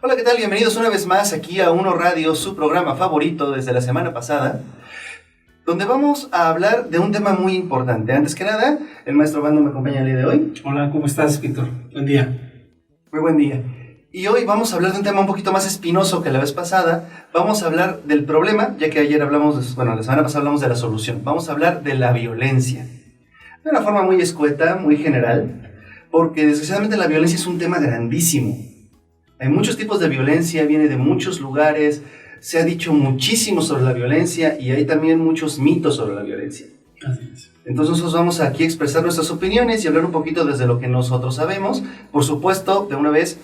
Hola, ¿qué tal? Bienvenidos una vez más aquí a Uno Radio, su programa favorito desde la semana pasada, donde vamos a hablar de un tema muy importante. Antes que nada, el maestro Bando me acompaña el día de hoy. Hola, ¿cómo estás, Víctor? Buen día. Muy buen día. Y hoy vamos a hablar de un tema un poquito más espinoso que la vez pasada. Vamos a hablar del problema, ya que ayer hablamos, la semana pasada hablamos de la solución. Vamos a hablar de la violencia. De una forma muy escueta, muy general, porque desgraciadamente la violencia es un tema grandísimo. Hay muchos tipos de violencia, viene de muchos lugares, se ha dicho muchísimo sobre la violencia y hay también muchos mitos sobre la violencia. Así es. Entonces nosotros vamos aquí a expresar nuestras opiniones y hablar un poquito desde lo que nosotros sabemos. Por supuesto, de una vez,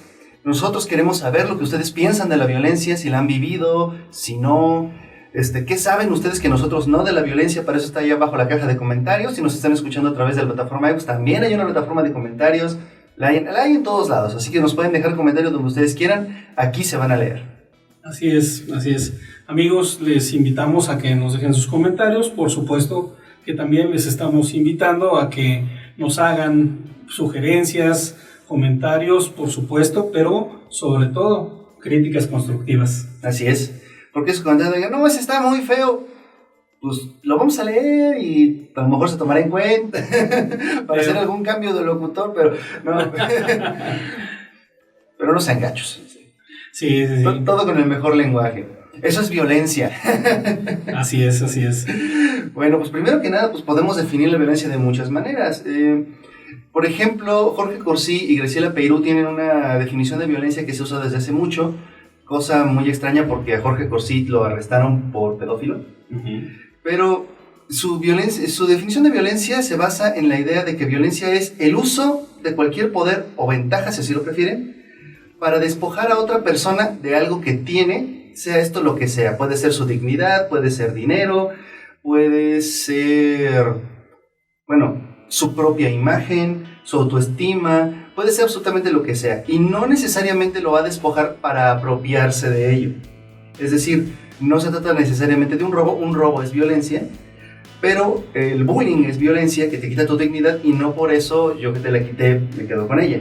nosotros queremos saber lo que ustedes piensan de la violencia, si la han vivido, si no, qué saben ustedes que nosotros no de la violencia. Para eso está ahí abajo la caja de comentarios. Si nos están escuchando a través de la plataforma iVoox, también hay una plataforma de comentarios. La hay en todos lados, así que nos pueden dejar comentarios donde ustedes quieran, aquí se van a leer. Así es. Amigos, les invitamos a que nos dejen sus comentarios. Por supuesto que también les estamos invitando a que nos hagan sugerencias, comentarios, por supuesto, pero sobre todo críticas constructivas. Así es, porque esos comentarios digan, no, ese está muy feo, pues lo vamos a leer y a lo mejor se tomará en cuenta para hacer algún cambio de locutor, pero no, pero no sean gachos. Sí. Todo con el mejor lenguaje. Eso es violencia. Así es. Bueno, pues primero que nada, pues podemos definir la violencia de muchas maneras. Por ejemplo, Jorge Corsí y Graciela Peiró tienen una definición de violencia que se usa desde hace mucho, cosa muy extraña porque a Jorge Corsí lo arrestaron por pedófilo. Pero su definición de violencia se basa en la idea de que violencia es el uso de cualquier poder o ventaja, si así lo prefieren, para despojar a otra persona de algo que tiene, sea esto lo que sea. Puede ser su dignidad, puede ser dinero, puede ser, su propia imagen, su autoestima, puede ser absolutamente lo que sea. Y no necesariamente lo va a despojar para apropiarse de ello. Es decir, no se trata necesariamente de un robo es violencia, pero el bullying es violencia que te quita tu dignidad y no por eso yo que te la quité me quedo con ella.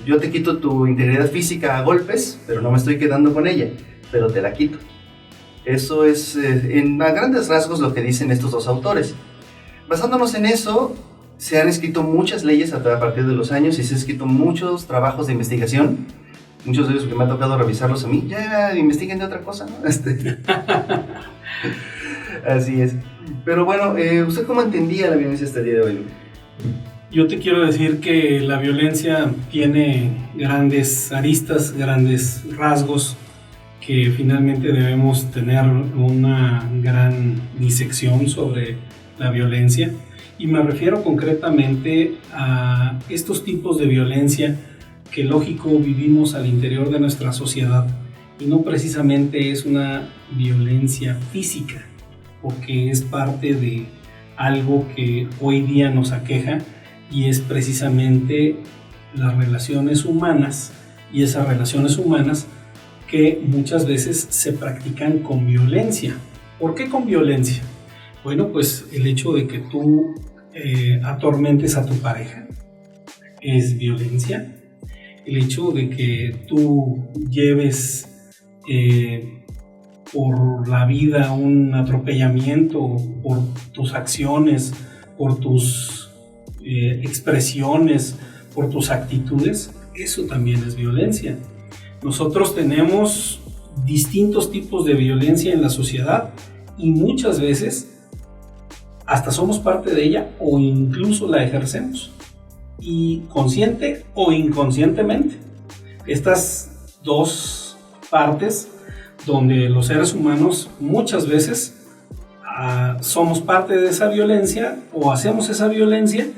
Yo te quito tu integridad física a golpes, pero no me estoy quedando con ella, pero te la quito. Eso es a grandes rasgos lo que dicen estos dos autores. Basándonos en eso, se han escrito muchas leyes a partir de los años y se han escrito muchos trabajos de investigación. Muchos de ellos que me ha tocado revisarlos a mí, ya investiguen de otra cosa, ¿no? Así es. Pero bueno, ¿usted cómo entendía la violencia hasta el día de hoy? Yo te quiero decir que la violencia tiene grandes aristas, grandes rasgos, que finalmente debemos tener una gran disección sobre la violencia. Y me refiero concretamente a estos tipos de violencia que lógico vivimos al interior de nuestra sociedad y no precisamente es una violencia física, porque es parte de algo que hoy día nos aqueja y es precisamente las relaciones humanas y esas relaciones humanas que muchas veces se practican con violencia. ¿Por qué con violencia? Bueno, pues el hecho de que tú atormentes a tu pareja es violencia. El hecho de que tú lleves por la vida un atropellamiento por tus acciones, por tus expresiones, por tus actitudes, eso también es violencia. Nosotros tenemos distintos tipos de violencia en la sociedad y muchas veces hasta somos parte de ella o incluso la ejercemos, y consciente o inconscientemente. Estas dos partes donde los seres humanos muchas veces somos parte de esa violencia o hacemos esa violencia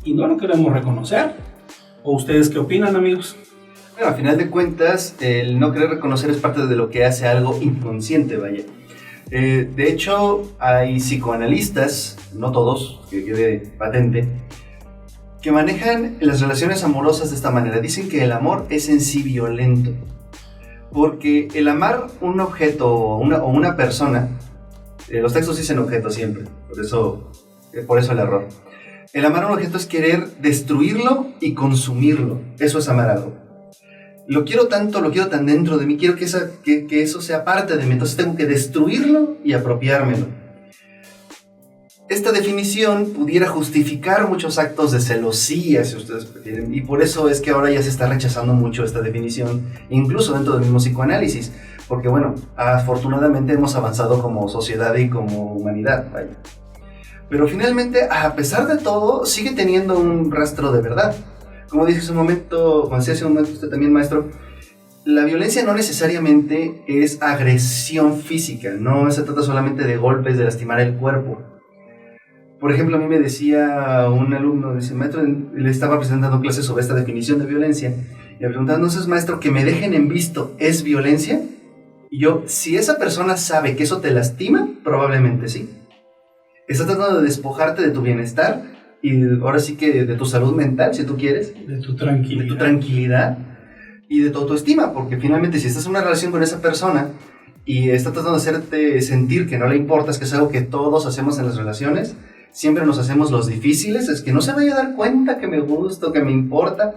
y no lo queremos reconocer. ¿O ustedes qué opinan, amigos? Bueno, al final de cuentas, el no querer reconocer es parte de lo que hace algo inconsciente, vaya. De hecho, hay psicoanalistas, no todos, que quede patente, que manejan las relaciones amorosas de esta manera. Dicen que el amor es en sí violento, porque el amar un objeto o una persona, los textos dicen objeto siempre, por eso el error. El amar a un objeto es querer destruirlo y consumirlo. Eso es amar algo. Lo quiero tanto, lo quiero tan dentro de mí, quiero que eso sea parte de mí, entonces tengo que destruirlo y apropiármelo. Esta definición pudiera justificar muchos actos de celosía, si ustedes quieren, y por eso es que ahora ya se está rechazando mucho esta definición, incluso dentro del mismo psicoanálisis, porque bueno, afortunadamente hemos avanzado como sociedad y como humanidad, vaya. Pero finalmente, a pesar de todo, sigue teniendo un rastro de verdad. Como dije hace un momento, como decía hace un momento usted también, maestro, la violencia no necesariamente es agresión física, no se trata solamente de golpes, de lastimar el cuerpo. Por ejemplo, a mí me decía un alumno, dice, maestro, le estaba presentando clases sobre esta definición de violencia, y le preguntaba, entonces, maestro, que me dejen en visto, ¿es violencia? Y yo, si esa persona sabe que eso te lastima, probablemente sí. Está tratando de despojarte de tu bienestar, y ahora sí que de tu salud mental, si tú quieres. De tu tranquilidad. De tu tranquilidad y de tu autoestima, porque finalmente si estás en una relación con esa persona y está tratando de hacerte sentir que no le importas, que es algo que todos hacemos en las relaciones, siempre nos hacemos los difíciles, es que no se vaya a dar cuenta que me gusta, que me importa.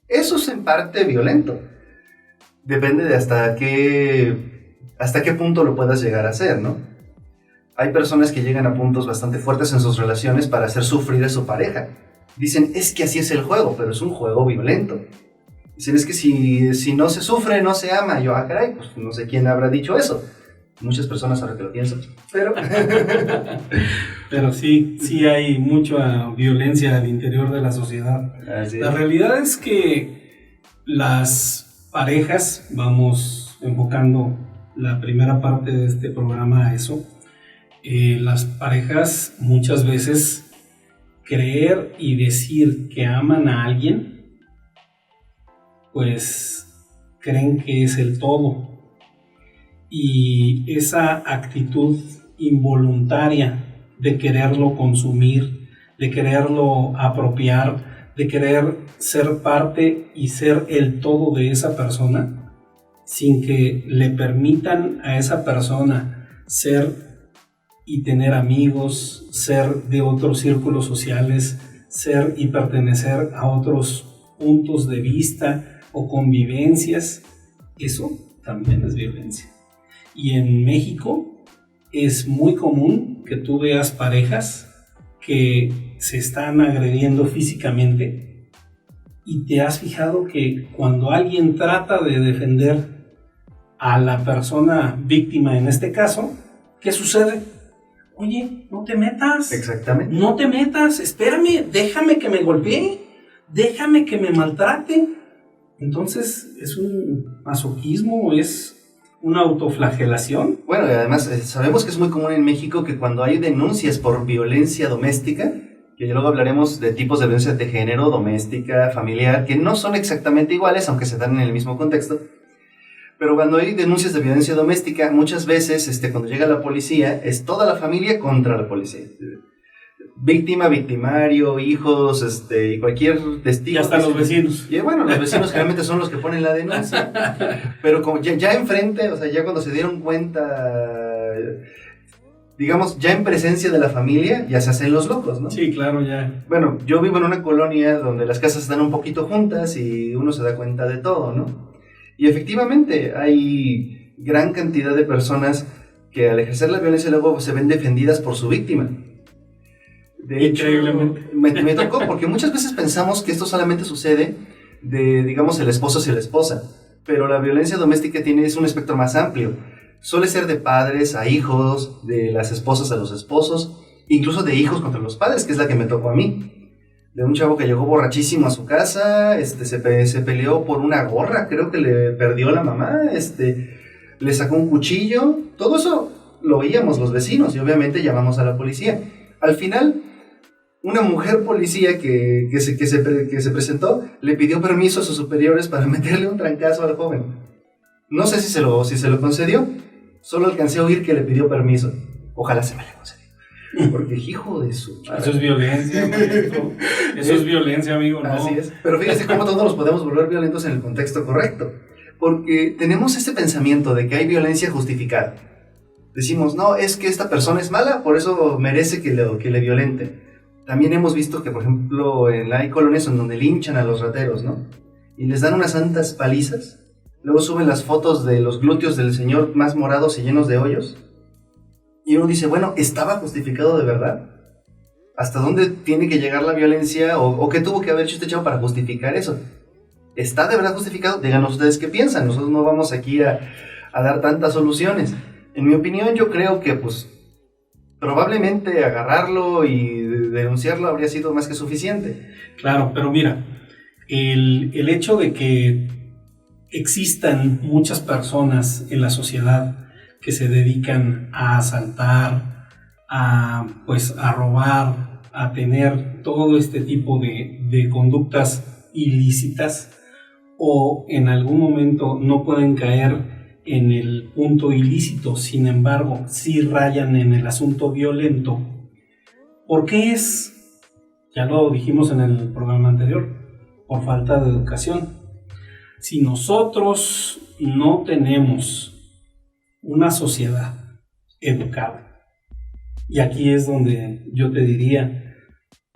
Eso es en parte violento. Depende de hasta qué punto lo puedas llegar a hacer, ¿no? Hay personas que llegan a puntos bastante fuertes en sus relaciones para hacer sufrir a su pareja. Dicen, es que así es el juego, pero es un juego violento. Dicen, es que si no se sufre, no se ama. Yo, caray, pues no sé quién habrá dicho eso. Muchas personas ahora que lo piensan, pero... Pero sí hay mucha violencia al interior de la sociedad. La realidad es que las parejas, vamos enfocando la primera parte de este programa a eso, las parejas muchas veces creer y decir que aman a alguien, pues creen que es el todo. Y esa actitud involuntaria de quererlo consumir, de quererlo apropiar, de querer ser parte y ser el todo de esa persona, sin que le permitan a esa persona ser y tener amigos, ser de otros círculos sociales, ser y pertenecer a otros puntos de vista o convivencias, eso también es violencia. Y en México es muy común que tú veas parejas que se están agrediendo físicamente, y te has fijado que cuando alguien trata de defender a la persona víctima en este caso, ¿qué sucede? Oye, no te metas. Exactamente. No te metas, espérame, déjame que me golpee, déjame que me maltrate. Entonces, ¿es un masoquismo? ¿Es una autoflagelación? Bueno, y además sabemos que es muy común en México que cuando hay denuncias por violencia doméstica, que luego hablaremos de tipos de violencia de género, doméstica, familiar, que no son exactamente iguales, aunque se dan en el mismo contexto. Pero cuando hay denuncias de violencia doméstica, muchas veces cuando llega la policía, es toda la familia contra la policía. Víctima, victimario, hijos, y cualquier testigo. Y hasta los vecinos. Y bueno, los vecinos generalmente son los que ponen la denuncia. Pero como ya enfrente, o sea, ya cuando se dieron cuenta, digamos, ya en presencia de la familia, ya se hacen los locos, ¿no? Sí, claro, ya. Bueno, yo vivo en una colonia donde las casas están un poquito juntas y uno se da cuenta de todo, ¿no? Y efectivamente hay gran cantidad de personas que al ejercer la violencia luego se ven defendidas por su víctima. De hecho, me tocó, porque muchas veces pensamos que esto solamente sucede de, digamos, el esposo hacia la esposa, pero la violencia doméstica es un espectro más amplio. Suele ser de padres a hijos, de las esposas a los esposos, incluso de hijos contra los padres, que es la que me tocó a mí. De un chavo que llegó borrachísimo a su casa, se peleó por una gorra, creo que le perdió la mamá, le sacó un cuchillo. Todo eso lo oíamos los vecinos y obviamente llamamos a la policía. Al final, una mujer policía que se presentó le pidió permiso a sus superiores para meterle un trancazo al joven. No sé si se lo concedió, solo alcancé a oír que le pidió permiso. Ojalá se me le concedió. Porque hijo de su madre. Eso es violencia, maestro. Eso es violencia, amigo, ¿no? Así es. Pero fíjese cómo todos nos podemos volver violentos en el contexto correcto. Porque tenemos este pensamiento de que hay violencia justificada. Decimos, no, es que esta persona es mala, por eso merece que le violenten. También hemos visto que, por ejemplo, hay colonias en donde linchan a los rateros, ¿no? Y les dan unas santas palizas. Luego suben las fotos de los glúteos del señor más morados y llenos de hoyos. Y uno dice, bueno, ¿estaba justificado de verdad? ¿Hasta dónde tiene que llegar la violencia? ¿O qué tuvo que haber hecho este chavo para justificar eso? ¿Está de verdad justificado? Díganos ustedes qué piensan. Nosotros no vamos aquí a dar tantas soluciones. En mi opinión, yo creo que, pues, probablemente agarrarlo y denunciarlo habría sido más que suficiente. Claro, pero mira, el hecho de que existan muchas personas en la sociedad que se dedican a asaltar, a robar, a tener todo este tipo de conductas ilícitas, o en algún momento no pueden caer en el punto ilícito, sin embargo, sí rayan en el asunto violento. ¿Por qué es? Ya lo dijimos en el programa anterior, por falta de educación. Si nosotros no tenemos una sociedad educada, y aquí es donde yo te diría,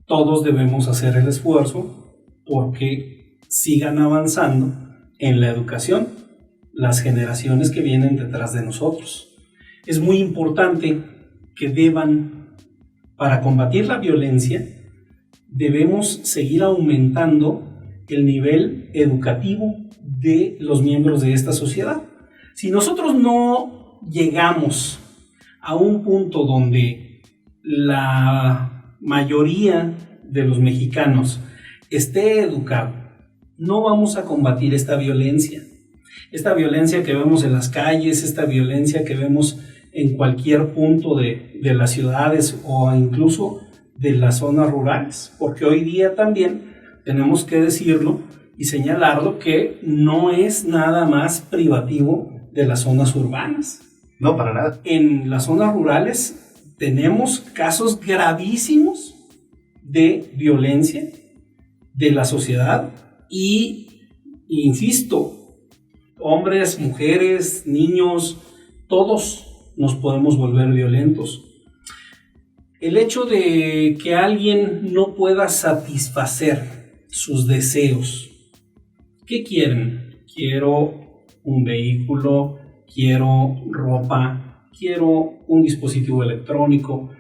todos debemos hacer el esfuerzo porque sigan avanzando en la educación las generaciones que vienen detrás de nosotros. Es muy importante que para combatir la violencia, debemos seguir aumentando el nivel educativo de los miembros de esta sociedad. Si nosotros no llegamos a un punto donde la mayoría de los mexicanos esté educado, no vamos a combatir esta violencia que vemos en las calles, esta violencia que vemos en cualquier punto de las ciudades o incluso de las zonas rurales, porque hoy día también tenemos que decirlo y señalarlo que no es nada más privativo de las zonas urbanas. No, para nada. En las zonas rurales tenemos casos gravísimos de violencia de la sociedad y, insisto, hombres, mujeres, niños, todos nos podemos volver violentos. El hecho de que alguien no pueda satisfacer sus deseos. ¿Qué quieren? Quiero un vehículo, quiero ropa, quiero un dispositivo electrónico,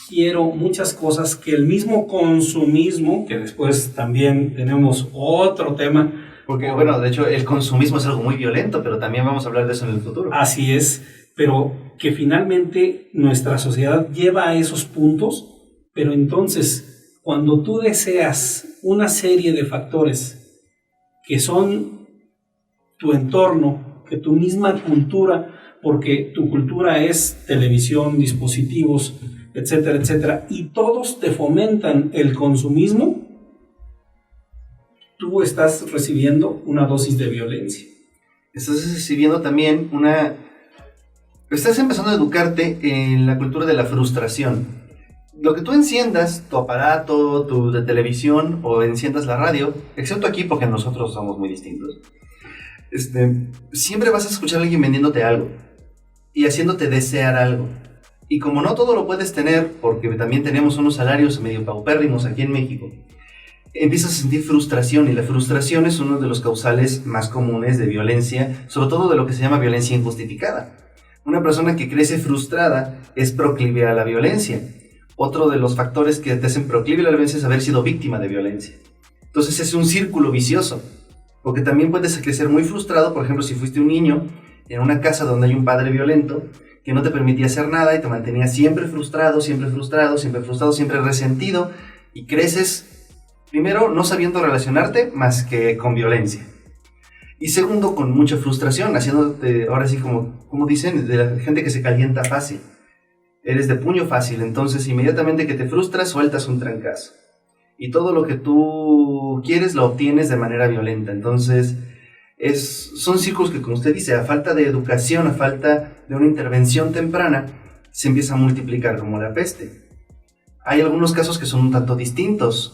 quiero muchas cosas que el mismo consumismo, que después también tenemos otro tema. Porque, bueno, de hecho, el consumismo es algo muy violento, pero también vamos a hablar de eso en el futuro. Así es, pero que finalmente nuestra sociedad lleva a esos puntos, pero entonces, cuando tú deseas una serie de factores que son tu entorno, que tu misma cultura, porque tu cultura es televisión, dispositivos, etcétera, etcétera, y todos te fomentan el consumismo, tú estás recibiendo una dosis de violencia. Estás recibiendo también estás empezando a educarte en la cultura de la frustración. Lo que tú enciendas, tu aparato, tu de televisión, o enciendas la radio, excepto aquí porque nosotros somos muy distintos, siempre vas a escuchar a alguien vendiéndote algo y haciéndote desear algo. Y como no todo lo puedes tener, porque también tenemos unos salarios medio paupérrimos aquí en México, empiezas a sentir frustración, y la frustración es uno de los causales más comunes de violencia, sobre todo de lo que se llama violencia injustificada. Una persona que crece frustrada es proclive a la violencia. Otro de los factores que te hacen proclive a la violencia es haber sido víctima de violencia. Entonces es un círculo vicioso, porque también puedes crecer muy frustrado, por ejemplo, si fuiste un niño en una casa donde hay un padre violento, que no te permitía hacer nada y te mantenía siempre frustrado, siempre frustrado, siempre frustrado, siempre resentido, y creces, primero, no sabiendo relacionarte más que con violencia. Y segundo, con mucha frustración, haciéndote, ahora sí, como dicen, de la gente que se calienta fácil. Eres de puño fácil, entonces inmediatamente que te frustras, sueltas un trancazo. Y todo lo que tú quieres lo obtienes de manera violenta. Entonces, son círculos que, como usted dice, a falta de educación, a falta de una intervención temprana, se empieza a multiplicar como la peste. Hay algunos casos que son un tanto distintos.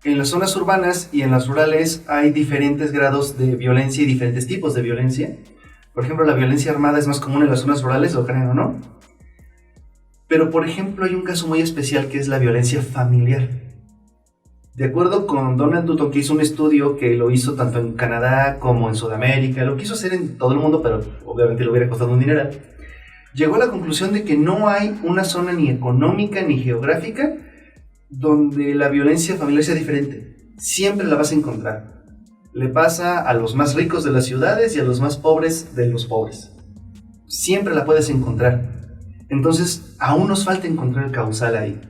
En las zonas urbanas y en las rurales hay diferentes grados de violencia y diferentes tipos de violencia. Por ejemplo, la violencia armada es más común en las zonas rurales, ¿lo creen o no? Pero, por ejemplo, hay un caso muy especial que es la violencia familiar. De acuerdo con Donald Dutton, que hizo un estudio que lo hizo tanto en Canadá como en Sudamérica, lo quiso hacer en todo el mundo, pero obviamente le hubiera costado un dineral, llegó a la conclusión de que no hay una zona ni económica ni geográfica donde la violencia familiar sea diferente. Siempre la vas a encontrar. Le pasa a los más ricos de las ciudades y a los más pobres de los pobres. Siempre la puedes encontrar. Entonces, aún nos falta encontrar el causal ahí.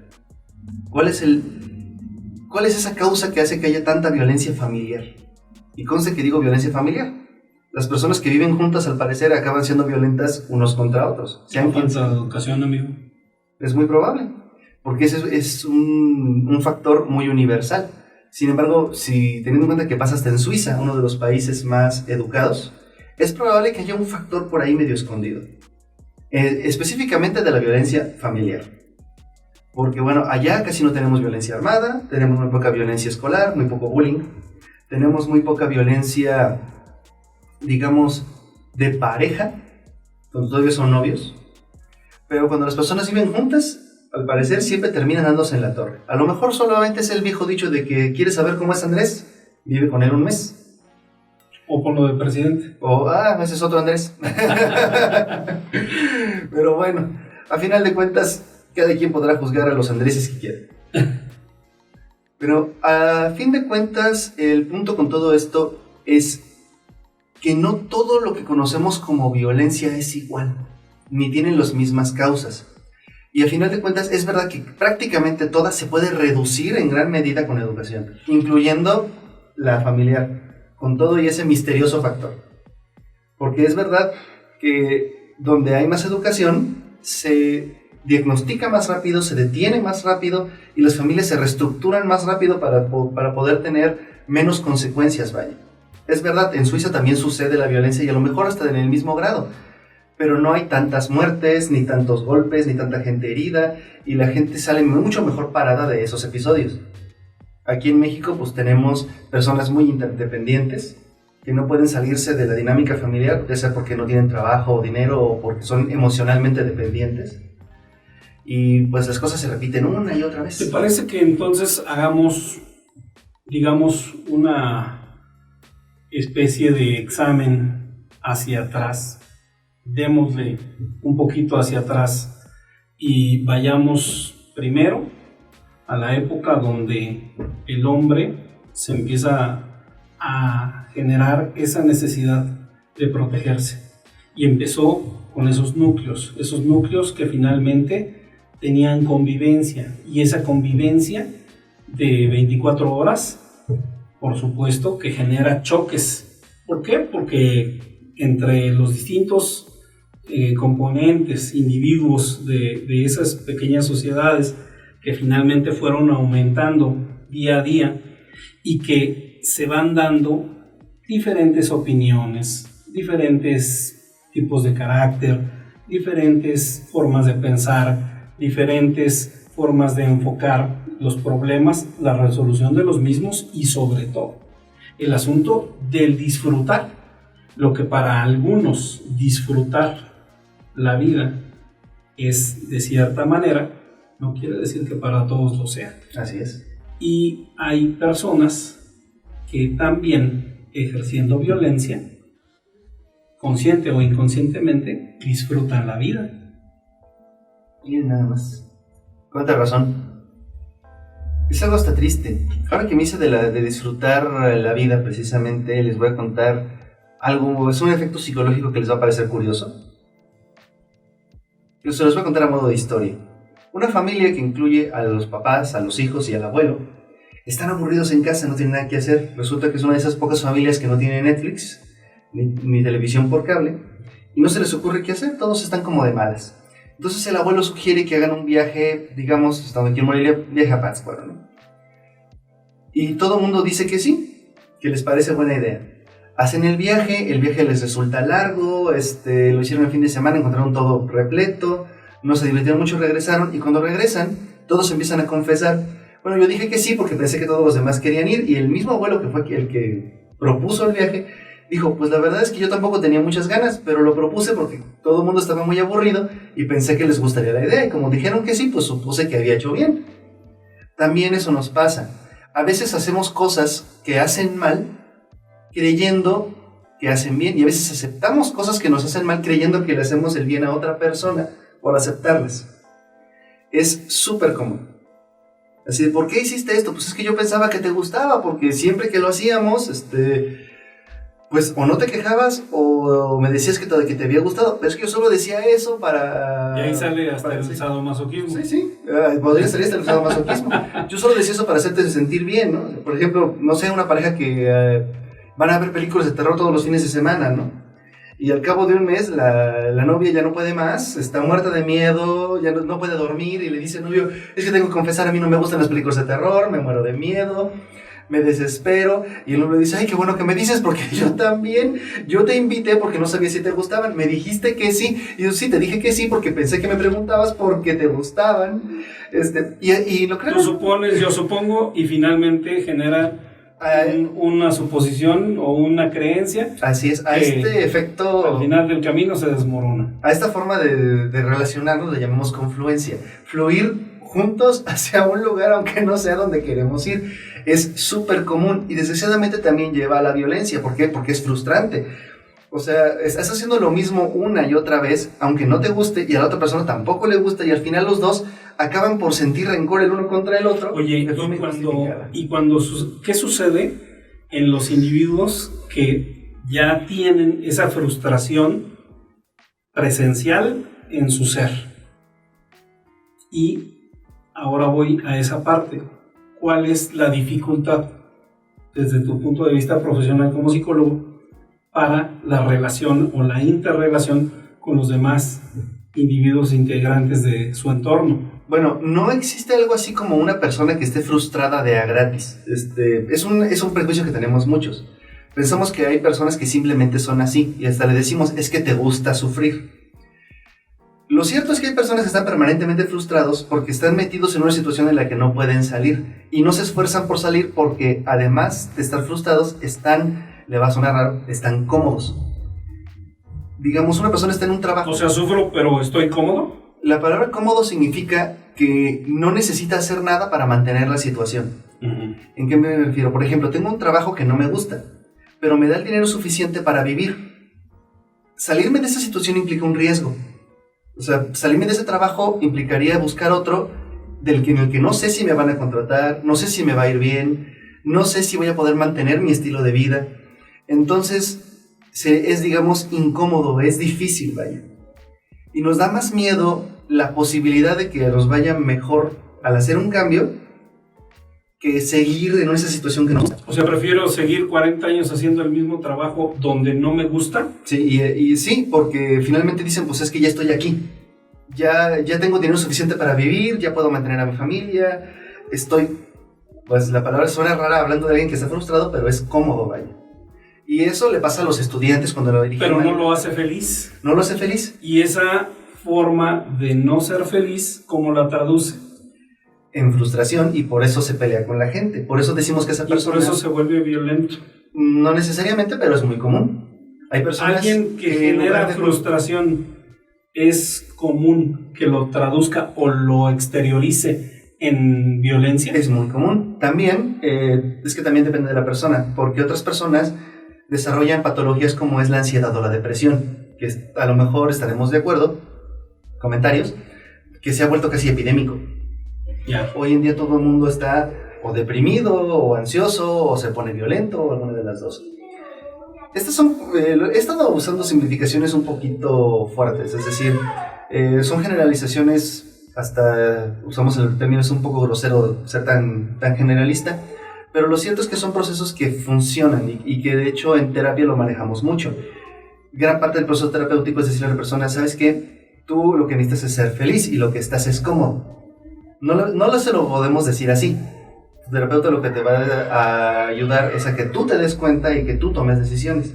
¿Cuál es esa causa que hace que haya tanta violencia familiar? Y conste que digo violencia familiar. Las personas que viven juntas, al parecer, acaban siendo violentas unos contra otros. Falta de educación, amigo. Es muy probable, porque ese es un factor muy universal. Sin embargo, si teniendo en cuenta que pasa hasta en Suiza, uno de los países más educados, es probable que haya un factor por ahí medio escondido. Específicamente de la violencia familiar. Porque bueno, allá casi no tenemos violencia armada, tenemos muy poca violencia escolar, muy poco bullying, tenemos muy poca violencia, digamos, de pareja, cuando todavía son novios, pero cuando las personas viven juntas, al parecer siempre terminan dándose en la torre. A lo mejor solamente es el viejo dicho de que ¿quieres saber cómo es Andrés? Vive con él un mes. O por lo del presidente. O, ese es otro Andrés. Pero bueno, a final de cuentas, cada quien podrá juzgar a los Andréses que quiera. Pero a fin de cuentas, el punto con todo esto es que no todo lo que conocemos como violencia es igual, ni tienen las mismas causas. Y a final de cuentas, es verdad que prácticamente toda se puede reducir en gran medida con educación, incluyendo la familiar, con todo y ese misterioso factor. Porque es verdad que donde hay más educación, se diagnostica más rápido, se detiene más rápido y las familias se reestructuran más rápido para poder tener menos consecuencias, vaya. Es verdad, en Suiza también sucede la violencia y a lo mejor hasta en el mismo grado, pero no hay tantas muertes, ni tantos golpes, ni tanta gente herida y la gente sale mucho mejor parada de esos episodios. Aquí en México pues tenemos personas muy interdependientes que no pueden salirse de la dinámica familiar, ya sea porque no tienen trabajo o dinero o porque son emocionalmente dependientes. Y pues las cosas se repiten una y otra vez. ¿Te parece que entonces hagamos, digamos, una especie de examen hacia atrás? Démosle un poquito hacia atrás y vayamos primero a la época donde el hombre se empieza a generar esa necesidad de protegerse. Y empezó con esos núcleos que finalmente tenían convivencia, y esa convivencia de 24 horas, por supuesto, que genera choques. ¿Por qué? Porque entre los distintos componentes, individuos de esas pequeñas sociedades que finalmente fueron aumentando día a día y que se van dando diferentes opiniones, diferentes tipos de carácter, diferentes formas de pensar, diferentes formas de enfocar los problemas, la resolución de los mismos y sobre todo el asunto del disfrutar. Lo que para algunos disfrutar la vida es de cierta manera, no quiere decir que para todos lo sea. Así es. Y hay personas que también, ejerciendo violencia, consciente o inconscientemente, disfrutan la vida. Y nada más. Cuánta razón. Es algo hasta triste. Ahora que me hice de disfrutar la vida, precisamente, les voy a contar algo. Es un efecto psicológico que les va a parecer curioso. Yo se los voy a contar a modo de historia. Una familia que incluye a los papás, a los hijos y al abuelo están aburridos en casa, no tienen nada que hacer. Resulta que es una de esas pocas familias que no tiene Netflix ni televisión por cable y no se les ocurre qué hacer. Todos están como de malas. Entonces el abuelo sugiere que hagan un viaje, digamos, estando aquí en Morelia, viaje a Pátzcuaro, ¿no? Y todo el mundo dice que sí, que les parece buena idea. Hacen el viaje les resulta largo, lo hicieron el fin de semana, encontraron todo repleto, no se divirtieron mucho, regresaron, y cuando regresan, todos empiezan a confesar, bueno, yo dije que sí porque pensé que todos los demás querían ir, y el mismo abuelo que fue el que propuso el viaje, Dijo, pues la verdad es que yo tampoco tenía muchas ganas, pero lo propuse porque todo el mundo estaba muy aburrido y pensé que les gustaría la idea. Y como dijeron que sí, pues supuse que había hecho bien. También eso nos pasa. A veces hacemos cosas que hacen mal creyendo que hacen bien. Y a veces aceptamos cosas que nos hacen mal creyendo que le hacemos el bien a otra persona por aceptarlas. Es súper común. Así de, ¿por qué hiciste esto? Pues es que yo pensaba que te gustaba, porque siempre que lo hacíamos, pues o no te quejabas o me decías que te había gustado, pero es que yo solo decía eso para... Y ahí sale hasta el sadomasoquismo. Sí, podría salir hasta el sadomasoquismo. Yo solo decía eso para hacerte sentir bien, ¿no? Por ejemplo, no sé, una pareja que van a ver películas de terror todos los fines de semana, ¿no? Y al cabo de un mes la novia ya no puede más, está muerta de miedo, ya no puede dormir y le dice al novio, es que tengo que confesar, a mí no me gustan las películas de terror, me muero de miedo, me desespero. Y el novio dice, ay, qué bueno que me dices, porque yo también, yo te invité porque no sabía si te gustaban, me dijiste que sí, y yo sí, te dije que sí porque pensé que me preguntabas porque te gustaban, y lo creo. Tú supones, yo supongo, y finalmente genera una suposición o una creencia. Así es, a este efecto... Al final del camino se desmorona. A esta forma de relacionarnos le llamamos confluencia. Fluir juntos hacia un lugar aunque no sea donde queremos ir. Es súper común y desgraciadamente también lleva a la violencia. ¿Por qué? Porque es frustrante. O sea, estás haciendo lo mismo una y otra vez, aunque no te guste y a la otra persona tampoco le gusta, y al final los dos acaban por sentir rencor el uno contra el otro. Oye, ¿qué sucede en los individuos que ya tienen esa frustración presencial en su ser? Y ahora voy a esa parte. ¿Cuál es la dificultad desde tu punto de vista profesional como psicólogo para la relación o la interrelación con los demás individuos integrantes de su entorno? Bueno, no existe algo así como una persona que esté frustrada de a gratis. Es un prejuicio que tenemos muchos. Pensamos que hay personas que simplemente son así y hasta le decimos, es que te gusta sufrir. Lo cierto es que hay personas que están permanentemente frustrados porque están metidos en una situación en la que no pueden salir y no se esfuerzan por salir porque además de estar frustrados le va a sonar raro, están cómodos. Digamos, una persona está en un trabajo... O sea, sufro, pero estoy cómodo. La palabra cómodo significa que no necesita hacer nada para mantener la situación. Uh-huh. ¿En qué me refiero? Por ejemplo, tengo un trabajo que no me gusta, pero me da el dinero suficiente para vivir. Salirme de esa situación implica un riesgo. O sea, salirme de ese trabajo implicaría buscar otro en el que no sé si me van a contratar, no sé si me va a ir bien, no sé si voy a poder mantener mi estilo de vida. Entonces, es, digamos, incómodo, es difícil, vaya. Y nos da más miedo la posibilidad de que nos vaya mejor al hacer un cambio que seguir en esa situación que no gusta. O sea, prefiero seguir 40 años haciendo el mismo trabajo donde no me gusta. Sí, y sí, porque finalmente dicen, pues es que ya estoy aquí. Ya tengo dinero suficiente para vivir, ya puedo mantener a mi familia. Pues la palabra suena rara hablando de alguien que está frustrado, pero es cómodo, vaya. Y eso le pasa a los estudiantes cuando lo dirigen. Pero no lo hace feliz. No lo hace feliz. Y esa forma de no ser feliz, ¿cómo la traduce? En frustración, y por eso se pelea con la gente. Por eso decimos que esa persona... Y por eso se vuelve violento. No necesariamente, pero es muy común. Hay personas... Alguien que genera frustración, ¿es común que lo traduzca o lo exteriorice en violencia? Es muy común. También, es que también depende de la persona, porque otras personas desarrollan patologías como es la ansiedad o la depresión, que a lo mejor estaremos de acuerdo, comentarios, que se ha vuelto casi epidémico. Yeah. Hoy en día todo el mundo está o deprimido, o ansioso, o se pone violento, o alguna de las dos. He estado usando simplificaciones un poquito fuertes, es decir, son generalizaciones, hasta usamos el término, es un poco grosero ser tan generalista, pero lo cierto es que son procesos que funcionan y que de hecho en terapia lo manejamos mucho. Gran parte del proceso terapéutico es decirle a la persona, ¿sabes qué? Tú lo que necesitas es ser feliz y lo que estás es cómodo. No se lo podemos decir así. Tu terapeuta lo que te va a ayudar es a que tú te des cuenta y que tú tomes decisiones.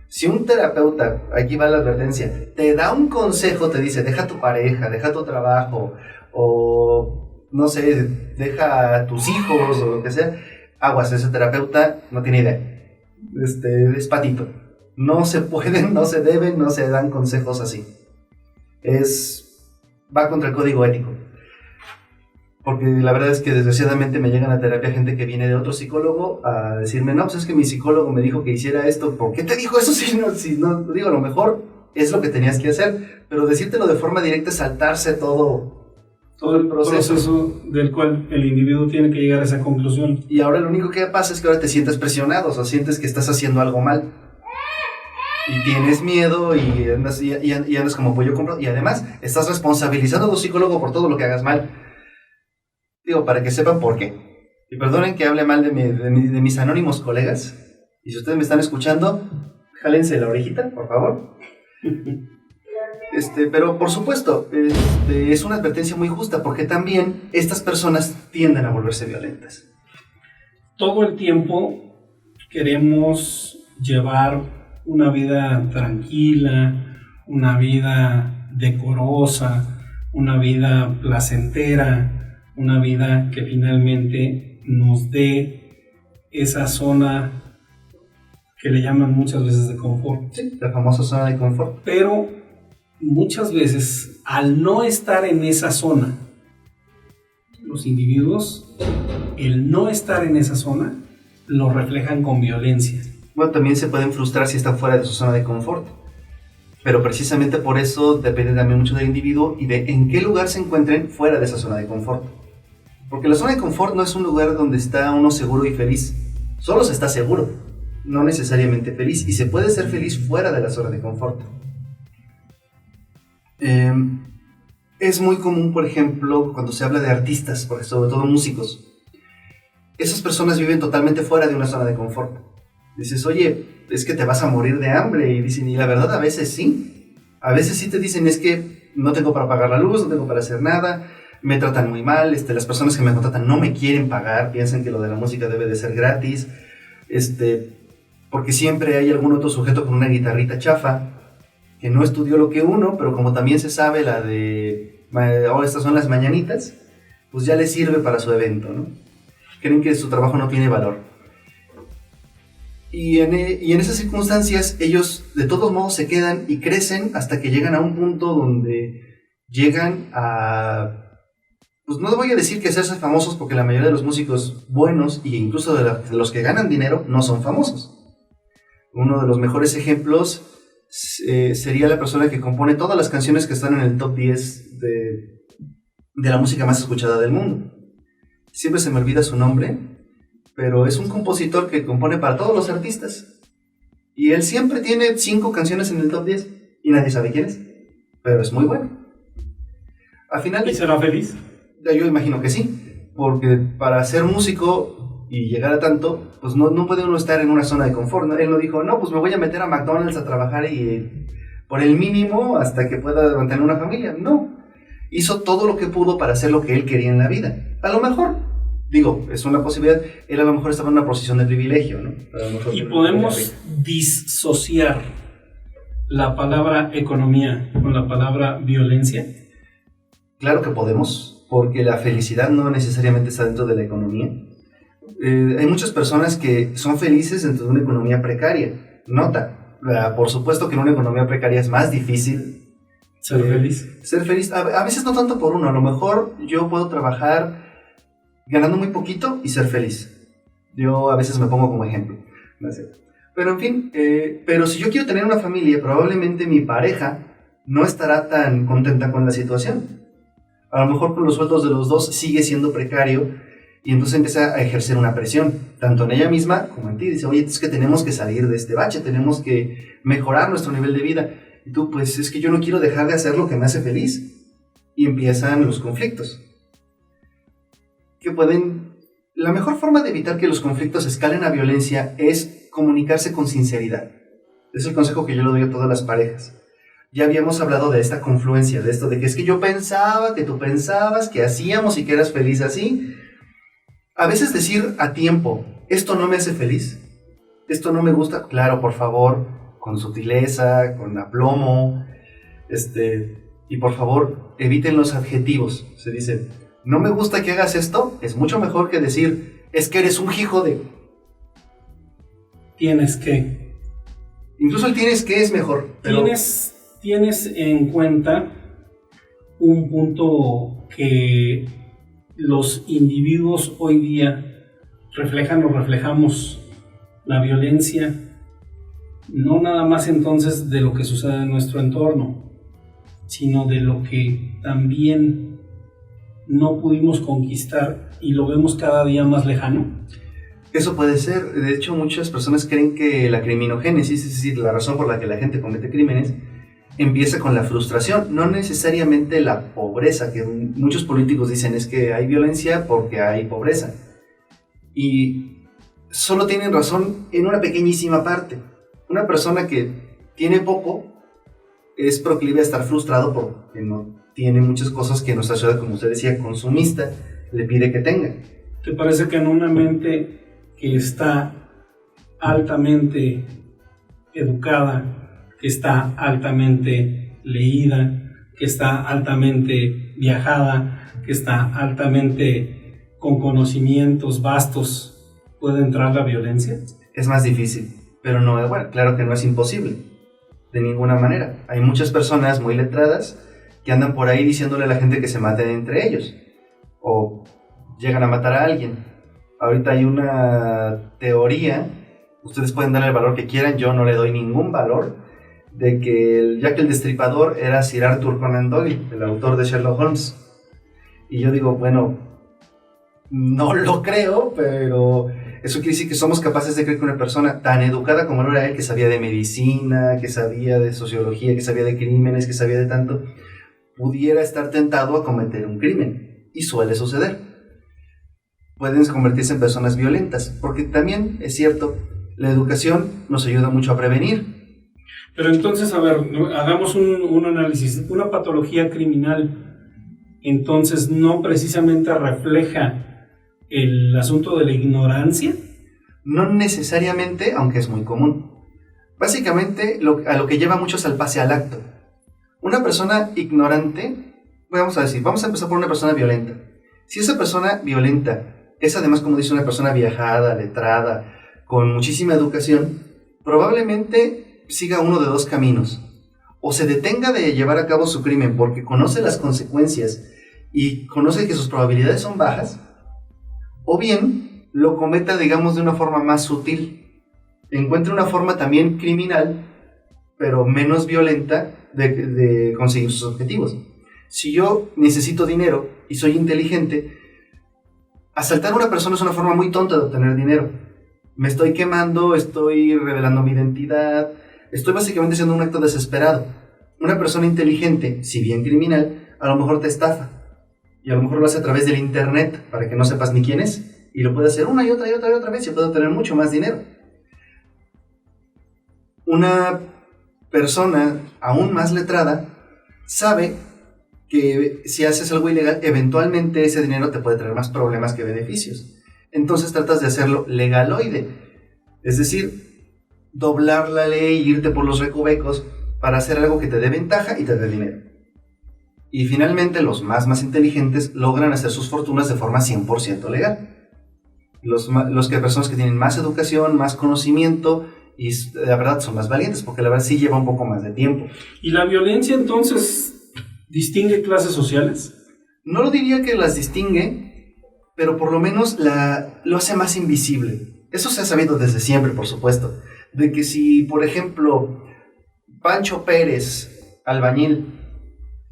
Si un terapeuta, aquí va la advertencia, te da un consejo, te dice, deja tu pareja, deja tu trabajo, o no sé, deja a tus hijos o lo que sea, aguas, ese terapeuta no tiene idea. Es patito. No se pueden, no se deben, no se dan consejos así. Va contra el código ético. Porque la verdad es que desgraciadamente me llegan a terapia gente que viene de otro psicólogo a decirme, no, pues es que mi psicólogo me dijo que hiciera esto. ¿Por qué te dijo eso si no digo, a lo mejor es lo que tenías que hacer? Pero decírtelo de forma directa es saltarse todo el proceso del cual el individuo tiene que llegar a esa conclusión. Y ahora lo único que pasa es que ahora te sientes presionado, o sea, sientes que estás haciendo algo mal. Y tienes miedo y andas como pollo comprado. Y además estás responsabilizando a tu psicólogo por todo lo que hagas mal. Digo, para que sepan por qué. Y perdonen que hable mal de mis anónimos colegas. Y si ustedes me están escuchando, jálense la orejita, por favor. Pero por supuesto, es una advertencia muy justa, porque también estas personas tienden a volverse violentas. Todo el tiempo queremos llevar una vida tranquila, una vida decorosa, una vida placentera, una vida que finalmente nos dé esa zona que le llaman muchas veces de confort. Sí, la famosa zona de confort. Pero muchas veces, al no estar en esa zona, los individuos, el no estar en esa zona, lo reflejan con violencia. Bueno, también se pueden frustrar si están fuera de su zona de confort. Pero precisamente por eso depende también mucho del individuo y de en qué lugar se encuentren fuera de esa zona de confort. Porque la zona de confort no es un lugar donde está uno seguro y feliz. Solo se está seguro, no necesariamente feliz. Y se puede ser feliz fuera de la zona de confort. Es muy común, por ejemplo, cuando se habla de artistas, porque sobre todo músicos. Esas personas viven totalmente fuera de una zona de confort. Dices, oye, es que te vas a morir de hambre. Y dicen, y la verdad a veces sí. A veces sí te dicen, es que no tengo para pagar la luz, no tengo para hacer nada, me tratan muy mal, las personas que me contratan no me quieren pagar, piensan que lo de la música debe de ser gratis, porque siempre hay algún otro sujeto con una guitarrita chafa, que no estudió lo que uno, pero como también se sabe la de, ahora estas son las mañanitas, pues ya les sirve para su evento, ¿no? Creen que su trabajo no tiene valor. Y en esas circunstancias ellos de todos modos se quedan y crecen hasta que llegan a un punto donde llegan a, pues no voy a decir que hacerse famosos, porque la mayoría de los músicos buenos e incluso de los que ganan dinero no son famosos. Uno de los mejores ejemplos sería la persona que compone todas las canciones que están en el top 10 de la música más escuchada del mundo. Siempre se me olvida su nombre, pero es un compositor que compone para todos los artistas. Y él siempre tiene 5 canciones en el top 10 y nadie sabe quién es, pero es muy bueno. Al final, ¿Y será feliz? Yo imagino que sí, porque para ser músico y llegar a tanto, pues no puede uno estar en una zona de confort, ¿no? Él no dijo, no, pues me voy a meter a McDonald's a trabajar y por el mínimo hasta que pueda mantener una familia. No, hizo todo lo que pudo para hacer lo que él quería en la vida. A lo mejor, digo, es una posibilidad, él a lo mejor estaba en una posición de privilegio, ¿no? Y podemos disociar la palabra economía con la palabra violencia. Claro que podemos, porque la felicidad no necesariamente está dentro de la economía. Hay muchas personas que son felices dentro de una economía precaria. Nota, por supuesto que en una economía precaria es más difícil ser feliz. Ser feliz, a veces no tanto por uno, a lo mejor yo puedo trabajar ganando muy poquito y ser feliz. Yo a veces me pongo como ejemplo. Pero en fin, pero si yo quiero tener una familia, probablemente mi pareja no estará tan contenta con la situación. A lo mejor con los sueldos de los dos sigue siendo precario y entonces empieza a ejercer una presión, tanto en ella misma como en ti. Dice, oye, es que tenemos que salir de este bache, tenemos que mejorar nuestro nivel de vida. Y tú, pues es que yo no quiero dejar de hacer lo que me hace feliz. Y empiezan los conflictos. La mejor forma de evitar que los conflictos escalen a violencia es comunicarse con sinceridad. Es el consejo que yo le doy a todas las parejas. Ya habíamos hablado de esta confluencia, de esto de que es que yo pensaba, que tú pensabas, que hacíamos y que eras feliz así. A veces decir a tiempo, esto no me hace feliz, esto no me gusta, claro, por favor, con sutileza, con aplomo, y por favor, eviten los adjetivos. Se dice, no me gusta que hagas esto, es mucho mejor que decir, es que eres un hijo de... Tienes que... Incluso el tienes que es mejor. Pero... Tienes en cuenta un punto que los individuos hoy día reflejan o reflejamos la violencia, no nada más entonces de lo que sucede en nuestro entorno, sino de lo que también no pudimos conquistar y lo vemos cada día más lejano. Eso puede ser. De hecho, muchas personas creen que la criminogénesis, es decir, la razón por la que la gente comete crímenes, empieza con la frustración, no necesariamente la pobreza, que muchos políticos dicen es que hay violencia porque hay pobreza. Y solo tienen razón en una pequeñísima parte. Una persona que tiene poco es proclive a estar frustrado porque no tiene muchas cosas que nuestra ciudad, como usted decía, consumista, le pide que tenga. ¿Te parece que en una mente que está altamente educada, que está altamente leída, que está altamente viajada, que está altamente con conocimientos vastos, puede entrar la violencia? Es más difícil, pero no, bueno, claro que no es imposible, de ninguna manera. Hay muchas personas muy letradas que andan por ahí diciéndole a la gente que se maten entre ellos, o llegan a matar a alguien. Ahorita hay una teoría, ustedes pueden darle el valor que quieran, yo no le doy ningún valor, de que Jack el Destripador era Sir Arthur Conan Doyle, el autor de Sherlock Holmes. Y yo digo, bueno, no lo creo, pero eso quiere decir que somos capaces de creer que una persona tan educada como lo era él, que sabía de medicina, que sabía de sociología, que sabía de crímenes, que sabía de tanto, pudiera estar tentado a cometer un crimen. Y suele suceder. Pueden convertirse en personas violentas, porque también es cierto, la educación nos ayuda mucho a prevenir. Pero entonces, a ver, hagamos un análisis. Una patología criminal, entonces, ¿no precisamente refleja el asunto de la ignorancia? No necesariamente, aunque es muy común. Básicamente, a lo que lleva muchos al pase al acto. Una persona ignorante, vamos a empezar por una persona violenta. Si esa persona violenta es además, como dice, una persona viajada, letrada, con muchísima educación, probablemente siga uno de dos caminos. O se detenga de llevar a cabo su crimen porque conoce las consecuencias y conoce que sus probabilidades son bajas, o bien lo cometa, digamos, de una forma más sutil. Encuentre una forma también criminal, pero menos violenta, de conseguir sus objetivos. Si yo necesito dinero y soy inteligente, asaltar a una persona es una forma muy tonta de obtener dinero. Me estoy quemando, estoy revelando mi identidad, estoy básicamente haciendo un acto desesperado. Una persona inteligente, si bien criminal, a lo mejor te estafa. Y a lo mejor lo hace a través del internet para que no sepas ni quién es. Y lo puede hacer una y otra y otra y otra vez y puede obtener mucho más dinero. Una persona aún más letrada sabe que si haces algo ilegal, eventualmente ese dinero te puede traer más problemas que beneficios. Entonces tratas de hacerlo legaloide, es decir, doblar la ley, irte por los recovecos para hacer algo que te dé ventaja y te dé dinero. Y finalmente los más inteligentes logran hacer sus fortunas de forma 100% legal. Personas que tienen más educación, más conocimiento y la verdad son más valientes, porque la verdad sí lleva un poco más de tiempo. ¿Y la violencia entonces distingue clases sociales? No lo diría que las distingue, pero por lo menos lo hace más invisible. Eso se ha sabido desde siempre, por supuesto. De que si, por ejemplo, Pancho Pérez, albañil,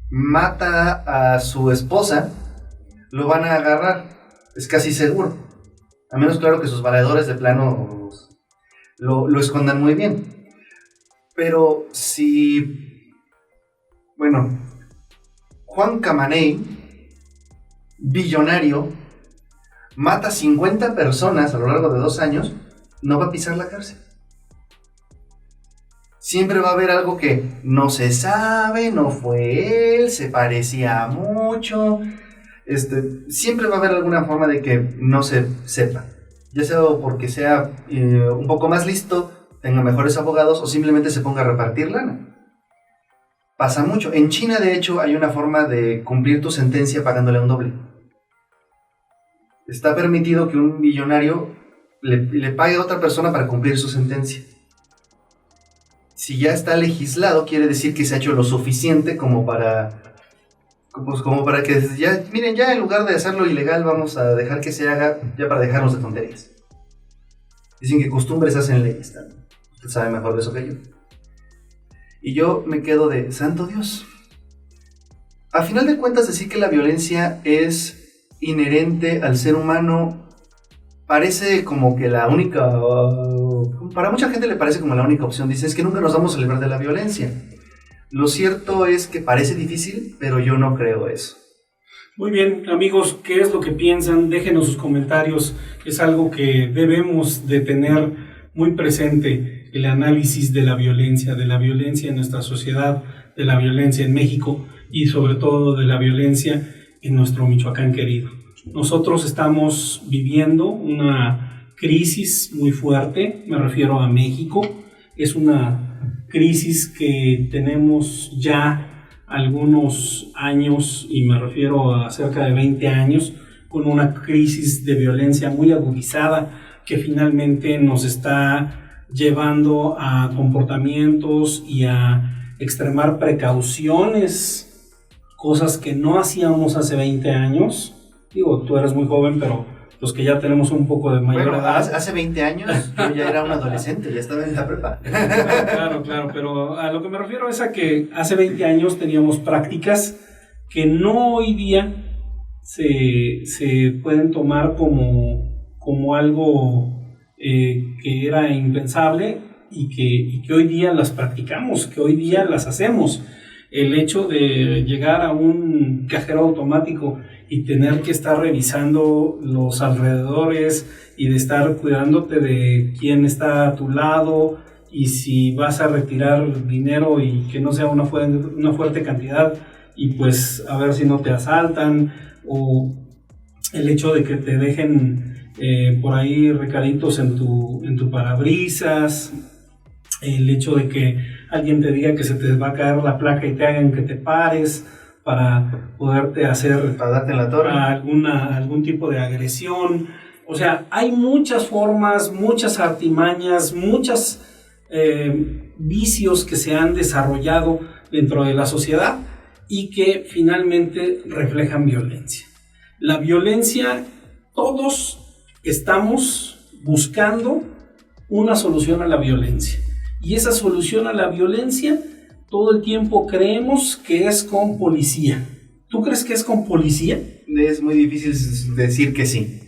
mata a su esposa, lo van a agarrar. Es casi seguro. A menos, claro, que sus valedores de plano lo escondan muy bien. Pero si... Bueno... Juan Camaney, billonario, mata 50 personas a lo largo de 2 años, no va a pisar la cárcel. Siempre va a haber algo que no se sabe, no fue él, se parecía mucho. Siempre va a haber alguna forma de que no se sepa. Ya sea porque sea un poco más listo, tenga mejores abogados o simplemente se ponga a repartir lana. Pasa mucho. En China, de hecho, hay una forma de cumplir tu sentencia pagándole un doble. Está permitido que un millonario le pague a otra persona para cumplir su sentencia. si ya está legislado, quiere decir que se ha hecho lo suficiente como para que ya, miren, ya en lugar de hacerlo ilegal, vamos a dejar que se haga, ya para dejarnos de tonterías. Dicen que costumbres hacen leyes, también. Usted sabe mejor de eso que yo. Y yo me quedo de, santo Dios. A final de cuentas, decir que la violencia es inherente al ser humano parece como que la única... para mucha gente le parece como la única opción. Dice, es que nunca nos vamos a librar de la violencia. Lo cierto es que parece difícil, pero yo no creo eso. Muy bien, amigos, ¿qué es lo que piensan? Déjenos sus comentarios. Es algo que debemos de tener muy presente, el análisis de la violencia en nuestra sociedad, de la violencia en México y sobre todo de la violencia en nuestro Michoacán querido. Nosotros estamos viviendo una crisis muy fuerte, me refiero a México. Es una crisis que tenemos ya algunos años, y me refiero a cerca de 20 años, con una crisis de violencia muy agudizada que finalmente nos está llevando a comportamientos y a extremar precauciones, cosas que no hacíamos hace 20 años. Digo, tú eres muy joven, pero los que ya tenemos un poco de mayor edad... Hace 20 años yo ya era un adolescente, ya estaba en la prepa. Claro, pero a lo que me refiero es a que hace 20 años teníamos prácticas que no hoy día se pueden tomar como algo que era impensable y que hoy día las practicamos, que hoy día las hacemos. El hecho de llegar a un cajero automático y tener que estar revisando los alrededores y de estar cuidándote de quién está a tu lado y si vas a retirar dinero y que no sea una fuerte cantidad y pues a ver si no te asaltan, o el hecho de que te dejen por ahí recaditos en tu parabrisas, el hecho de que alguien te diga que se te va a caer la placa y te hagan que te pares para poderte hacer para darte en la torre algún tipo de agresión. O sea, hay muchas formas, muchas artimañas, muchos vicios que se han desarrollado dentro de la sociedad y que finalmente reflejan violencia. La violencia, todos estamos buscando una solución a la violencia. Y esa solución a la violencia, todo el tiempo creemos que es con policía. ¿Tú crees que es con policía? Es muy difícil decir que sí.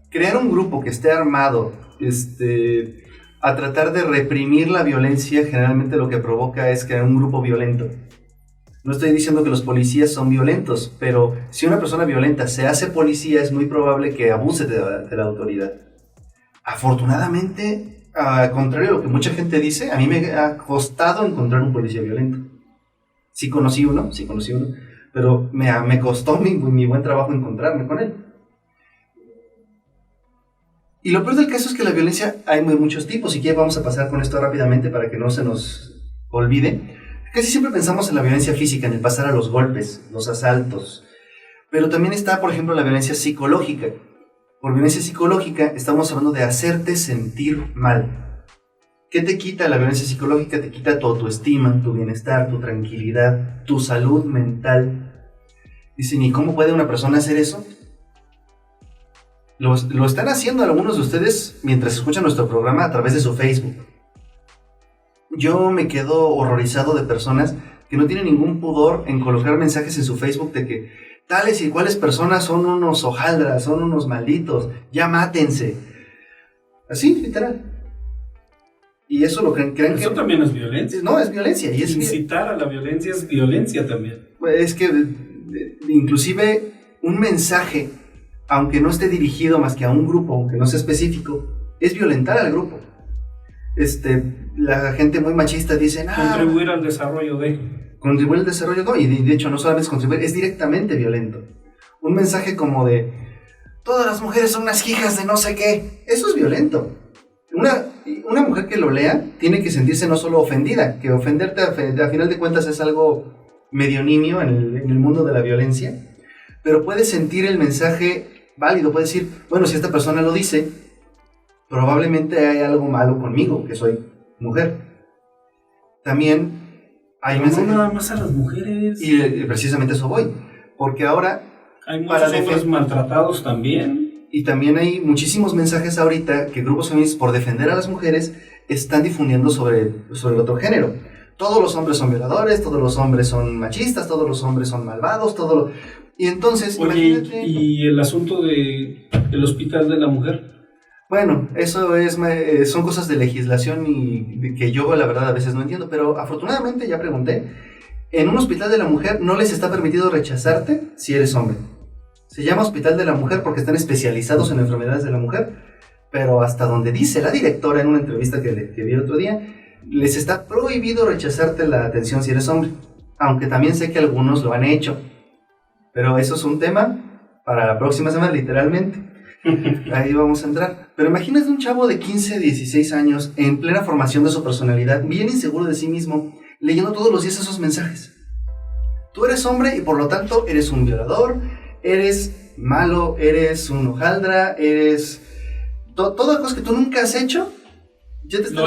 Crear un grupo que esté armado, a tratar de reprimir la violencia, generalmente lo que provoca es crear un grupo violento. No estoy diciendo que los policías son violentos, pero si una persona violenta se hace policía, es muy probable que abuse de la autoridad. Afortunadamente, al contrario de lo que mucha gente dice, a mí me ha costado encontrar un policía violento. Sí conocí uno, pero me costó mi buen trabajo encontrarme con él. Y lo peor del caso es que la violencia hay muchos tipos, y que vamos a pasar con esto rápidamente para que no se nos olvide. Casi siempre pensamos en la violencia física, en el pasar a los golpes, los asaltos, pero también está, por ejemplo, la violencia psicológica. Por violencia psicológica estamos hablando de hacerte sentir mal. ¿Qué te quita la violencia psicológica? Te quita tu autoestima, tu bienestar, tu tranquilidad, tu salud mental. Dicen, ¿y cómo puede una persona hacer eso? Lo están haciendo algunos de ustedes mientras escuchan nuestro programa a través de su Facebook. Yo me quedo horrorizado de personas que no tienen ningún pudor en colocar mensajes en su Facebook de que tales y cuales personas son unos hojaldras, son unos malditos, ya mátense. Así, literal. Y eso lo creen que... Eso también es violencia. No, es violencia. Y incitar a la violencia es violencia también. Es que inclusive un mensaje, aunque no esté dirigido más que a un grupo, aunque no sea específico, es violentar al grupo. La gente muy machista dice... Contribuir al desarrollo de... Contribuir al desarrollo, no, y de hecho no solamente es contribuir, es directamente violento. Un mensaje como de, todas las mujeres son unas hijas de no sé qué, eso es violento. Una mujer que lo lea tiene que sentirse no solo ofendida, que ofenderte a final de cuentas es algo medio nimio en el mundo de la violencia, pero puede sentir el mensaje válido, puede decir, bueno, si esta persona lo dice, probablemente hay algo malo conmigo, que soy mujer. También hay Pero mensajes... no nada más a las mujeres. Y precisamente eso voy, porque ahora... Hay muchos hombres maltratados también. Y también hay muchísimos mensajes ahorita que grupos feministas, por defender a las mujeres, están difundiendo sobre el otro género. Todos los hombres son violadores, todos los hombres son machistas, todos los hombres son malvados, Y entonces, oye, imagínate... ¿y el asunto del hospital de la mujer? Bueno, eso son cosas de legislación y que yo la verdad a veces no entiendo, pero afortunadamente ya pregunté, en un hospital de la mujer no les está permitido rechazarte si eres hombre. Se llama Hospital de la Mujer porque están especializados en enfermedades de la mujer, pero hasta donde dice la directora en una entrevista que vi el otro día, les está prohibido rechazarte la atención si eres hombre, aunque también sé que algunos lo han hecho, pero eso es un tema para la próxima semana, literalmente. Ahí vamos a entrar. Pero imagínate un chavo de 15, 16 años en plena formación de su personalidad, bien inseguro de sí mismo, leyendo todos los días esos mensajes. Tú eres hombre y por lo tanto eres un violador, eres malo, eres un hojaldra, eres... todas cosas que tú nunca has hecho, ya te están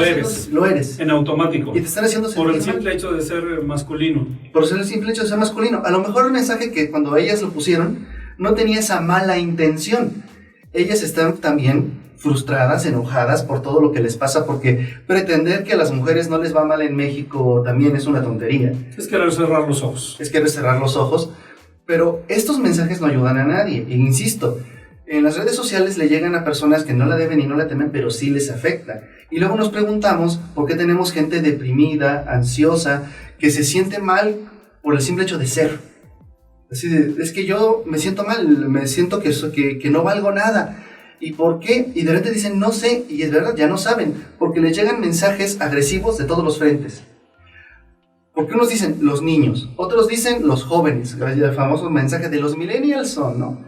lo eres. En automático. Y te están haciendo sentir por el simple hecho de ser masculino. Por el simple hecho de ser masculino. A lo mejor el mensaje que cuando ellas lo pusieron no tenía esa mala intención. Ellas están también frustradas, enojadas por todo lo que les pasa, porque pretender que a las mujeres no les va mal en México también es una tontería. Es querer cerrar los ojos. Es querer cerrar los ojos, pero estos mensajes no ayudan a nadie. E insisto, en las redes sociales le llegan a personas que no la deben y no la temen, pero sí les afecta. Y luego nos preguntamos por qué tenemos gente deprimida, ansiosa, que se siente mal por el simple hecho de ser. Así de, es que yo me siento mal, me siento que no valgo nada. ¿Y por qué? Y de repente dicen, no sé, y es verdad, ya no saben, porque les llegan mensajes agresivos de todos los frentes. Porque unos dicen los niños, otros dicen los jóvenes, el famoso mensaje de los millennials son, ¿no?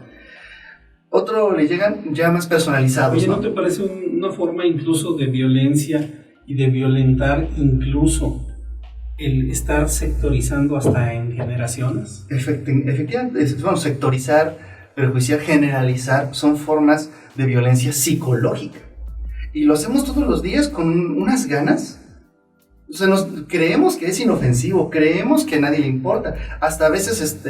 Otro le llegan ya más personalizados. Oye, ¿no te parece una forma incluso de violencia y de violentar incluso el estar sectorizando hasta en generaciones? Efectivamente, bueno, sectorizar, perjuiciar, generalizar, son formas de violencia psicológica. Y lo hacemos todos los días con unas ganas. O sea, creemos que es inofensivo, creemos que a nadie le importa. Hasta a veces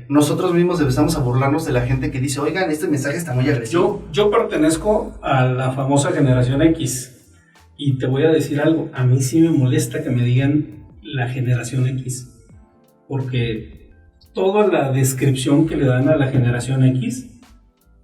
nosotros mismos empezamos a burlarnos de la gente que dice, oigan, este mensaje está muy agresivo. Yo pertenezco a la famosa generación X. Y te voy a decir algo, a mí sí me molesta que me digan la generación X, porque toda la descripción que le dan a la generación X,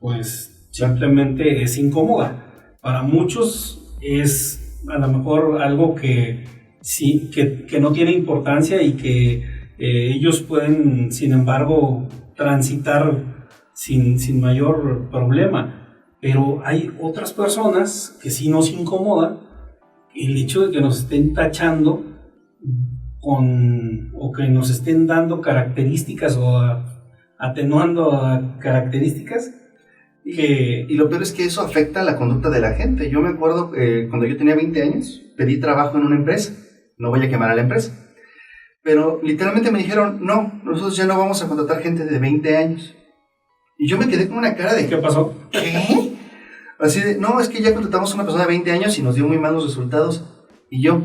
pues simplemente es incómoda. Para muchos es a lo mejor algo que sí, que no tiene importancia y que ellos pueden, sin embargo, transitar sin mayor problema. Pero hay otras personas que sí nos incomoda el hecho de que nos estén tachando o que nos estén dando características o atenuando a características. Y lo peor es que eso afecta a la conducta de la gente. Yo me acuerdo cuando yo tenía 20 años, pedí trabajo en una empresa. No voy a quemar a la empresa. Pero literalmente me dijeron, no, nosotros ya no vamos a contratar gente de 20 años. Y yo me quedé con una cara de... ¿Qué pasó? ¿Qué? Así de, no, es que ya contratamos a una persona de 20 años y nos dio muy malos resultados. Y yo...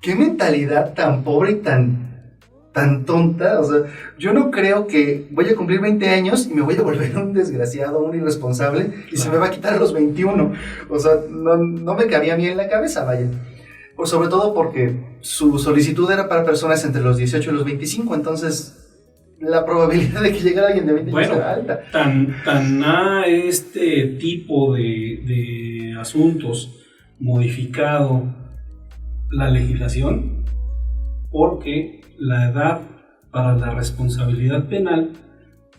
¿Qué mentalidad tan pobre y tan tonta? O sea, yo no creo que voy a cumplir 20 años y me voy a volver un desgraciado, un irresponsable, y se me va a quitar a los 21. O sea, no me cabía bien en la cabeza, vaya. Pues sobre todo porque su solicitud era para personas entre los 18 y los 25, entonces la probabilidad de que llegara alguien de 20 años era alta. Tan a este tipo de asuntos modificado la legislación, porque la edad para la responsabilidad penal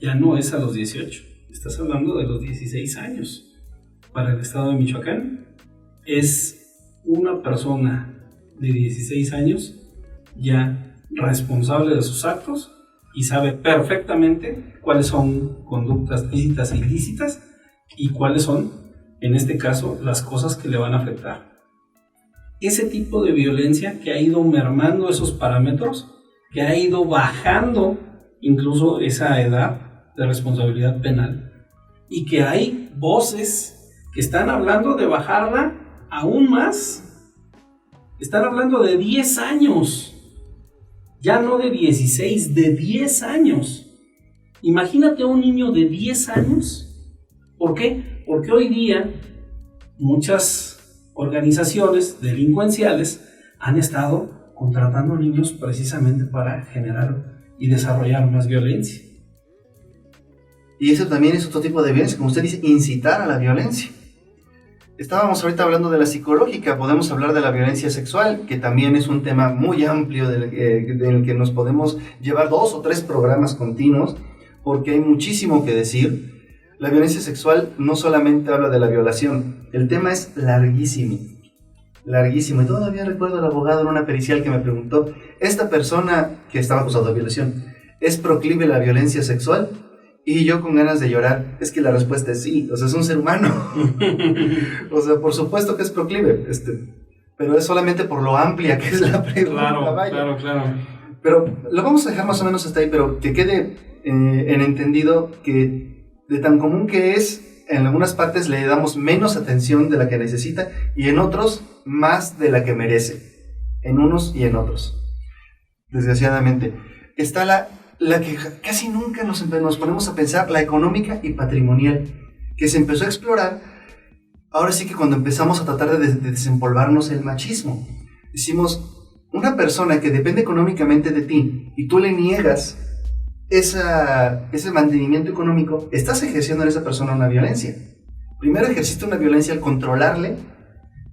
ya no es a los 18, estás hablando de los 16 años. Para el estado de Michoacán es una persona de 16 años ya responsable de sus actos y sabe perfectamente cuáles son conductas lícitas e ilícitas y cuáles son, en este caso, las cosas que le van a afectar. Ese tipo de violencia que ha ido mermando esos parámetros, que ha ido bajando incluso esa edad de responsabilidad penal, y que hay voces que están hablando de bajarla aún más Están hablando de 10 años. Ya no de 16, de 10 años. Imagínate un niño de 10 años. ¿Por qué? Porque hoy día muchas organizaciones delincuenciales han estado contratando niños precisamente para generar y desarrollar más violencia. Y eso también es otro tipo de violencia, como usted dice, incitar a la violencia. Estábamos ahorita hablando de la psicológica, podemos hablar de la violencia sexual, que también es un tema muy amplio del que nos podemos llevar 2 o 3 programas continuos, porque hay muchísimo que decir. La violencia sexual no solamente habla de la violación, el tema es larguísimo, larguísimo. Y todavía recuerdo al abogado en una pericial que me preguntó, ¿esta persona que estaba acusada de violación es proclive a la violencia sexual? Y yo con ganas de llorar, es que la respuesta es sí, o sea, es un ser humano. O sea, por supuesto que es proclive, pero es solamente por lo amplia que es la pregunta. Claro. Pero lo vamos a dejar más o menos hasta ahí, pero que quede en entendido que de tan común que es, en algunas partes le damos menos atención de la que necesita y en otros más de la que merece, en unos y en otros. Desgraciadamente. Está la que casi nunca nos ponemos a pensar, la económica y patrimonial, que se empezó a explorar, ahora sí que cuando empezamos a tratar de desempolvarnos el machismo. Decimos, una persona que depende económicamente de ti y tú le niegas ese mantenimiento económico, estás ejerciendo en esa persona una violencia. Primero ejerciste una violencia al controlarle,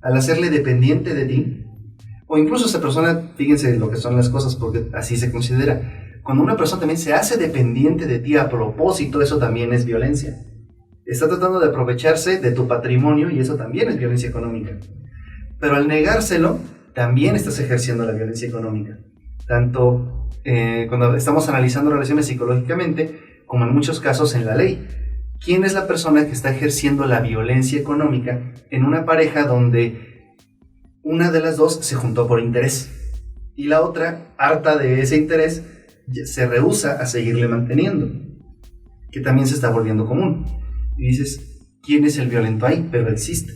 al hacerle dependiente de ti, o incluso esa persona, fíjense lo que son las cosas, porque así se considera. Cuando una persona también se hace dependiente de ti a propósito, eso también es violencia. Está tratando de aprovecharse de tu patrimonio y eso también es violencia económica. Pero al negárselo, también estás ejerciendo la violencia económica. Tanto cuando estamos analizando relaciones psicológicamente, como en muchos casos en la ley. ¿Quién es la persona que está ejerciendo la violencia económica en una pareja donde una de las dos se juntó por interés y la otra, harta de ese interés, se rehúsa a seguirle manteniendo, que también se está volviendo común? Y dices, ¿quién es el violento ahí? Pero existe.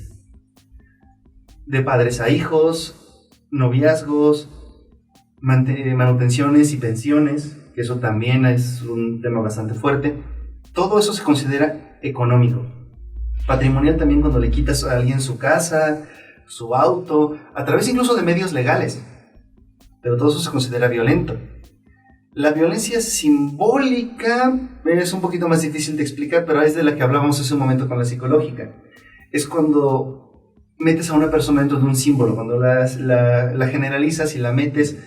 De padres a hijos, noviazgos, manutenciones y pensiones, que eso también es un tema bastante fuerte. Todo eso se considera económico. Patrimonial también, cuando le quitas a alguien su casa, su auto, a través incluso de medios legales. Pero todo eso se considera violento. La violencia simbólica es un poquito más difícil de explicar, pero es de la que hablábamos hace un momento con la psicológica. Es cuando metes a una persona dentro de un símbolo, cuando la generalizas y la metes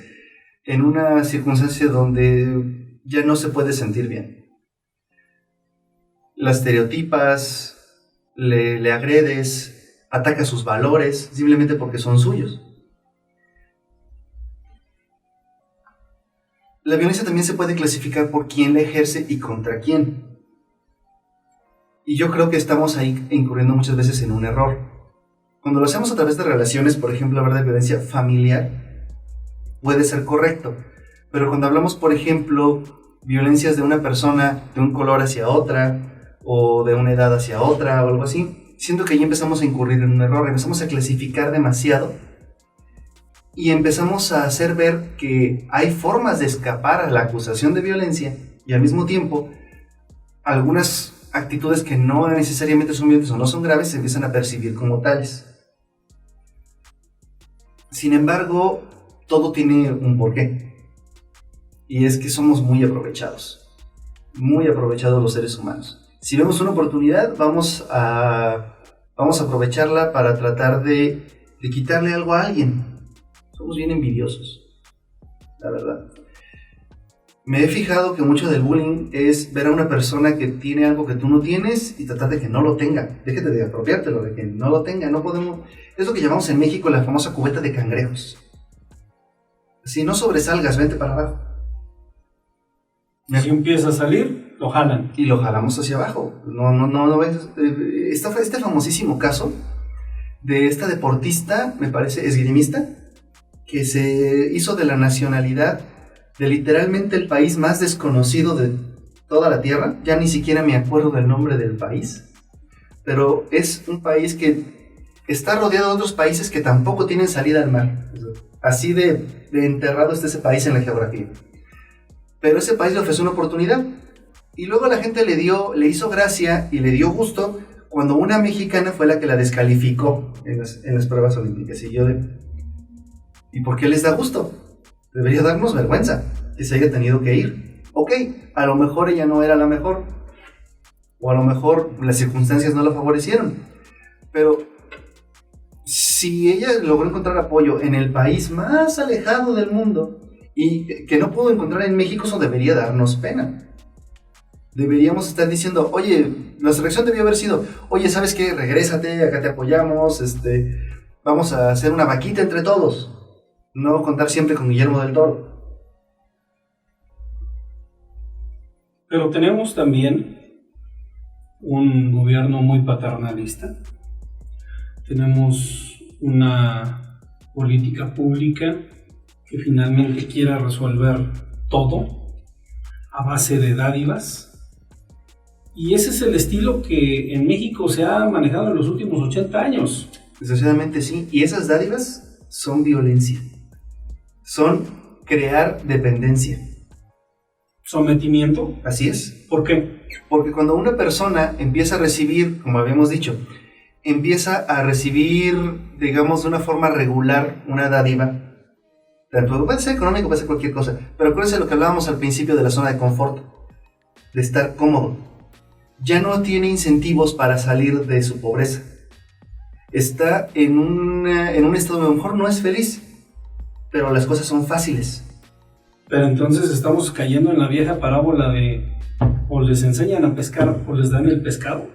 en una circunstancia donde ya no se puede sentir bien. La estereotipas, le agredes, atacas sus valores, simplemente porque son suyos. La violencia también se puede clasificar por quién la ejerce y contra quién. Y yo creo que estamos ahí incurriendo muchas veces en un error. Cuando lo hacemos a través de relaciones, por ejemplo, hablar de violencia familiar, puede ser correcto. Pero cuando hablamos, por ejemplo, violencias de una persona de un color hacia otra, o de una edad hacia otra, o algo así, siento que ahí empezamos a incurrir en un error, empezamos a clasificar demasiado, y empezamos a hacer ver que hay formas de escapar a la acusación de violencia, y al mismo tiempo, algunas actitudes que no necesariamente son violentas o no son graves, se empiezan a percibir como tales. Sin embargo, todo tiene un porqué. Y es que somos muy aprovechados los seres humanos. Si vemos una oportunidad, vamos a aprovecharla para tratar de quitarle algo a alguien. Somos bien envidiosos, la verdad. Me he fijado que mucho del bullying es ver a una persona que tiene algo que tú no tienes y tratar de que no lo tenga. Déjate de apropiártelo, de que no lo tenga. No podemos. Es lo que llamamos en México la famosa cubeta de cangrejos. Si no sobresalgas, vente para abajo. Si empieza a salir, lo jalan. Y lo jalamos hacia abajo. No está este famosísimo caso de esta deportista, me parece, esgrimista, que se hizo de la nacionalidad de literalmente el país más desconocido de toda la tierra. Ya ni siquiera me acuerdo del nombre del país, pero es un país que está rodeado de otros países que tampoco tienen salida al mar. Así de enterrado está ese país en la geografía. Pero ese país le ofreció una oportunidad. Y luego la gente le hizo gracia y le dio gusto cuando una mexicana fue la que la descalificó en las pruebas olímpicas. ¿Y por qué les da gusto? Debería darnos vergüenza que se haya tenido que ir. Ok, a lo mejor ella no era la mejor, o a lo mejor las circunstancias no la favorecieron, pero si ella logró encontrar apoyo en el país más alejado del mundo y que no pudo encontrar en México, eso debería darnos pena. Deberíamos estar diciendo, oye, nuestra reacción debió haber sido, oye, ¿sabes qué? Regrésate, acá te apoyamos, vamos a hacer una vaquita entre todos. No contar siempre con Guillermo del Toro. Pero tenemos también un gobierno muy paternalista. Tenemos una política pública que finalmente quiera resolver todo a base de dádivas. Y ese es el estilo que en México se ha manejado en los últimos 80 años. Desgraciadamente sí. Y esas dádivas son violencia. Son crear dependencia. ¿Sometimiento? Así es. ¿Por qué? Porque cuando una persona empieza a recibir, como habíamos dicho, empieza a recibir, digamos, de una forma regular una dádiva, tanto puede ser económico, puede ser cualquier cosa, pero acuérdense de lo que hablábamos al principio de la zona de confort, de estar cómodo. Ya no tiene incentivos para salir de su pobreza. Está en un estado, a lo mejor no es feliz, pero las cosas son fáciles. Pero entonces estamos cayendo en la vieja parábola de o les enseñan a pescar o les dan el pescado.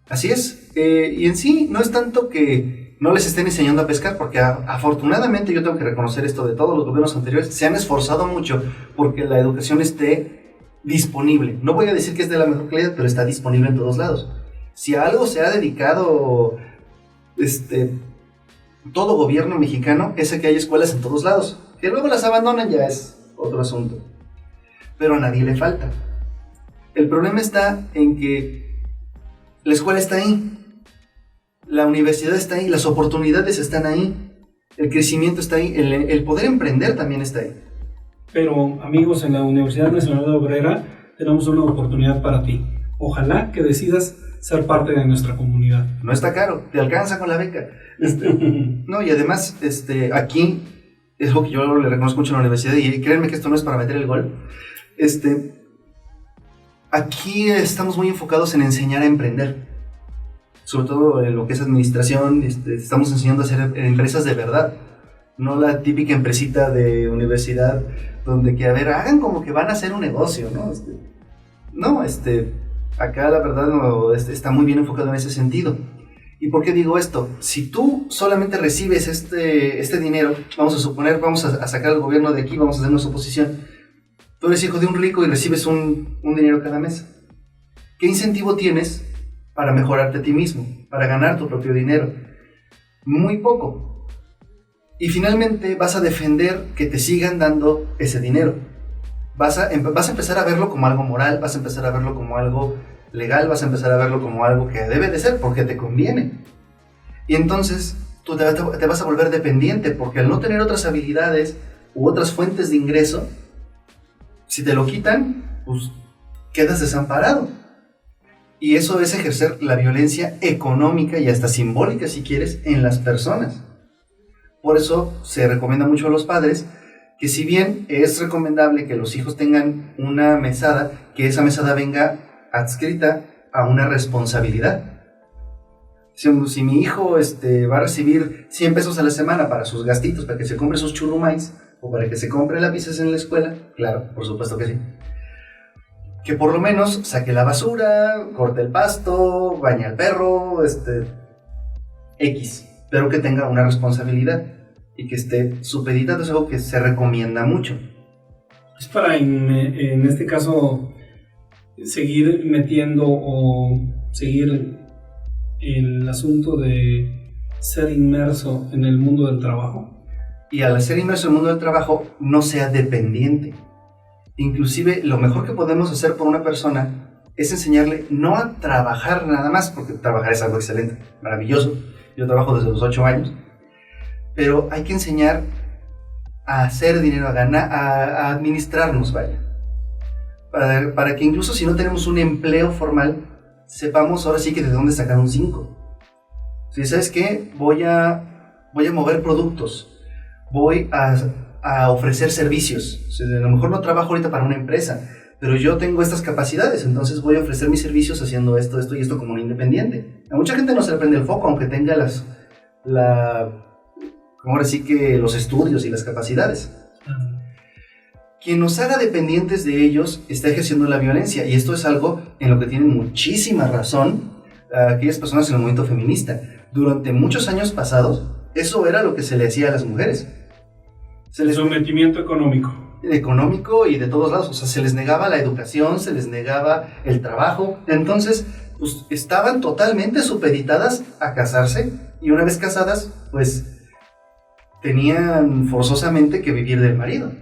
Así es. Y en sí no es tanto que no les estén enseñando a pescar, porque afortunadamente yo tengo que reconocer esto de todos los gobiernos anteriores, se han esforzado mucho porque la educación esté disponible. No voy a decir que es de la mejor calidad, pero está disponible en todos lados. Si a algo se ha dedicado todo gobierno mexicano, es a que hay escuelas en todos lados. Que luego las abandonan ya es otro asunto. Pero a nadie le falta. El problema está en que la escuela está ahí, la universidad está ahí, las oportunidades están ahí, el crecimiento está ahí, el poder emprender también está ahí. Pero amigos, en la Universidad Nacional de Obrera tenemos una oportunidad para ti. Ojalá que decidas ser parte de nuestra comunidad. No está caro, te alcanza con la beca. No, y además, aquí es lo que yo le reconozco mucho a la universidad, y créanme que esto no es para meter el gol. Aquí estamos muy enfocados en enseñar a emprender, sobre todo en lo que es administración. Estamos enseñando a hacer empresas de verdad, no la típica empresita de universidad donde que, a ver, hagan como que van a hacer un negocio, ¿no? Acá la verdad no, está muy bien enfocado en ese sentido. ¿Y por qué digo esto? Si tú solamente recibes este dinero, vamos a suponer, vamos a sacar al gobierno de aquí, vamos a hacer una suposición, tú eres hijo de un rico y recibes un dinero cada mes. ¿Qué incentivo tienes para mejorarte a ti mismo, para ganar tu propio dinero? Muy poco. Y finalmente vas a defender que te sigan dando ese dinero. Vas a empezar a verlo como algo moral, vas a empezar a verlo como algo legal, vas a empezar a verlo como algo que debe de ser porque te conviene. Y entonces tú te vas a volver dependiente, porque al no tener otras habilidades u otras fuentes de ingreso, si te lo quitan, pues quedas desamparado. Y eso es ejercer la violencia económica y hasta simbólica, si quieres, en las personas. Por eso se recomienda mucho a los padres que, si bien es recomendable que los hijos tengan una mesada, que esa mesada venga adscrita a una responsabilidad. Si mi hijo va a recibir 100 pesos a la semana para sus gastitos, para que se compre sus churrumais o para que se compre lápices en la escuela, claro, por supuesto que sí. Que por lo menos saque la basura, corte el pasto, bañe al perro, X, pero que tenga una responsabilidad y que esté supeditado. Es algo que se recomienda mucho. Es para, en este caso, seguir metiendo o seguir el asunto de ser inmerso en el mundo del trabajo. Y al ser inmerso en el mundo del trabajo, no sea dependiente. Inclusive, lo mejor que podemos hacer por una persona es enseñarle no a trabajar nada más, porque trabajar es algo excelente, maravilloso. Yo trabajo desde los 8 años. Pero hay que enseñar a hacer dinero, a ganar, a administrarnos, vaya. Para que incluso si no tenemos un empleo formal, sepamos ahora sí que de dónde sacar un 5. Si sabes qué, voy a mover productos, voy a ofrecer servicios. O sea, a lo mejor no trabajo ahorita para una empresa, pero yo tengo estas capacidades, entonces voy a ofrecer mis servicios haciendo esto y esto como un independiente. A mucha gente no se le prende el foco, aunque tenga ahora sí que los estudios y las capacidades. Quien nos haga dependientes de ellos está ejerciendo la violencia, y esto es algo en lo que tienen muchísima razón aquellas personas en el movimiento feminista. Durante muchos años pasados, eso era lo que se le hacía a las mujeres. Sometimiento económico y de todos lados. O sea, se les negaba la educación, se les negaba el trabajo. Entonces, pues estaban totalmente supeditadas a casarse, y una vez casadas, pues tenían forzosamente que vivir del marido.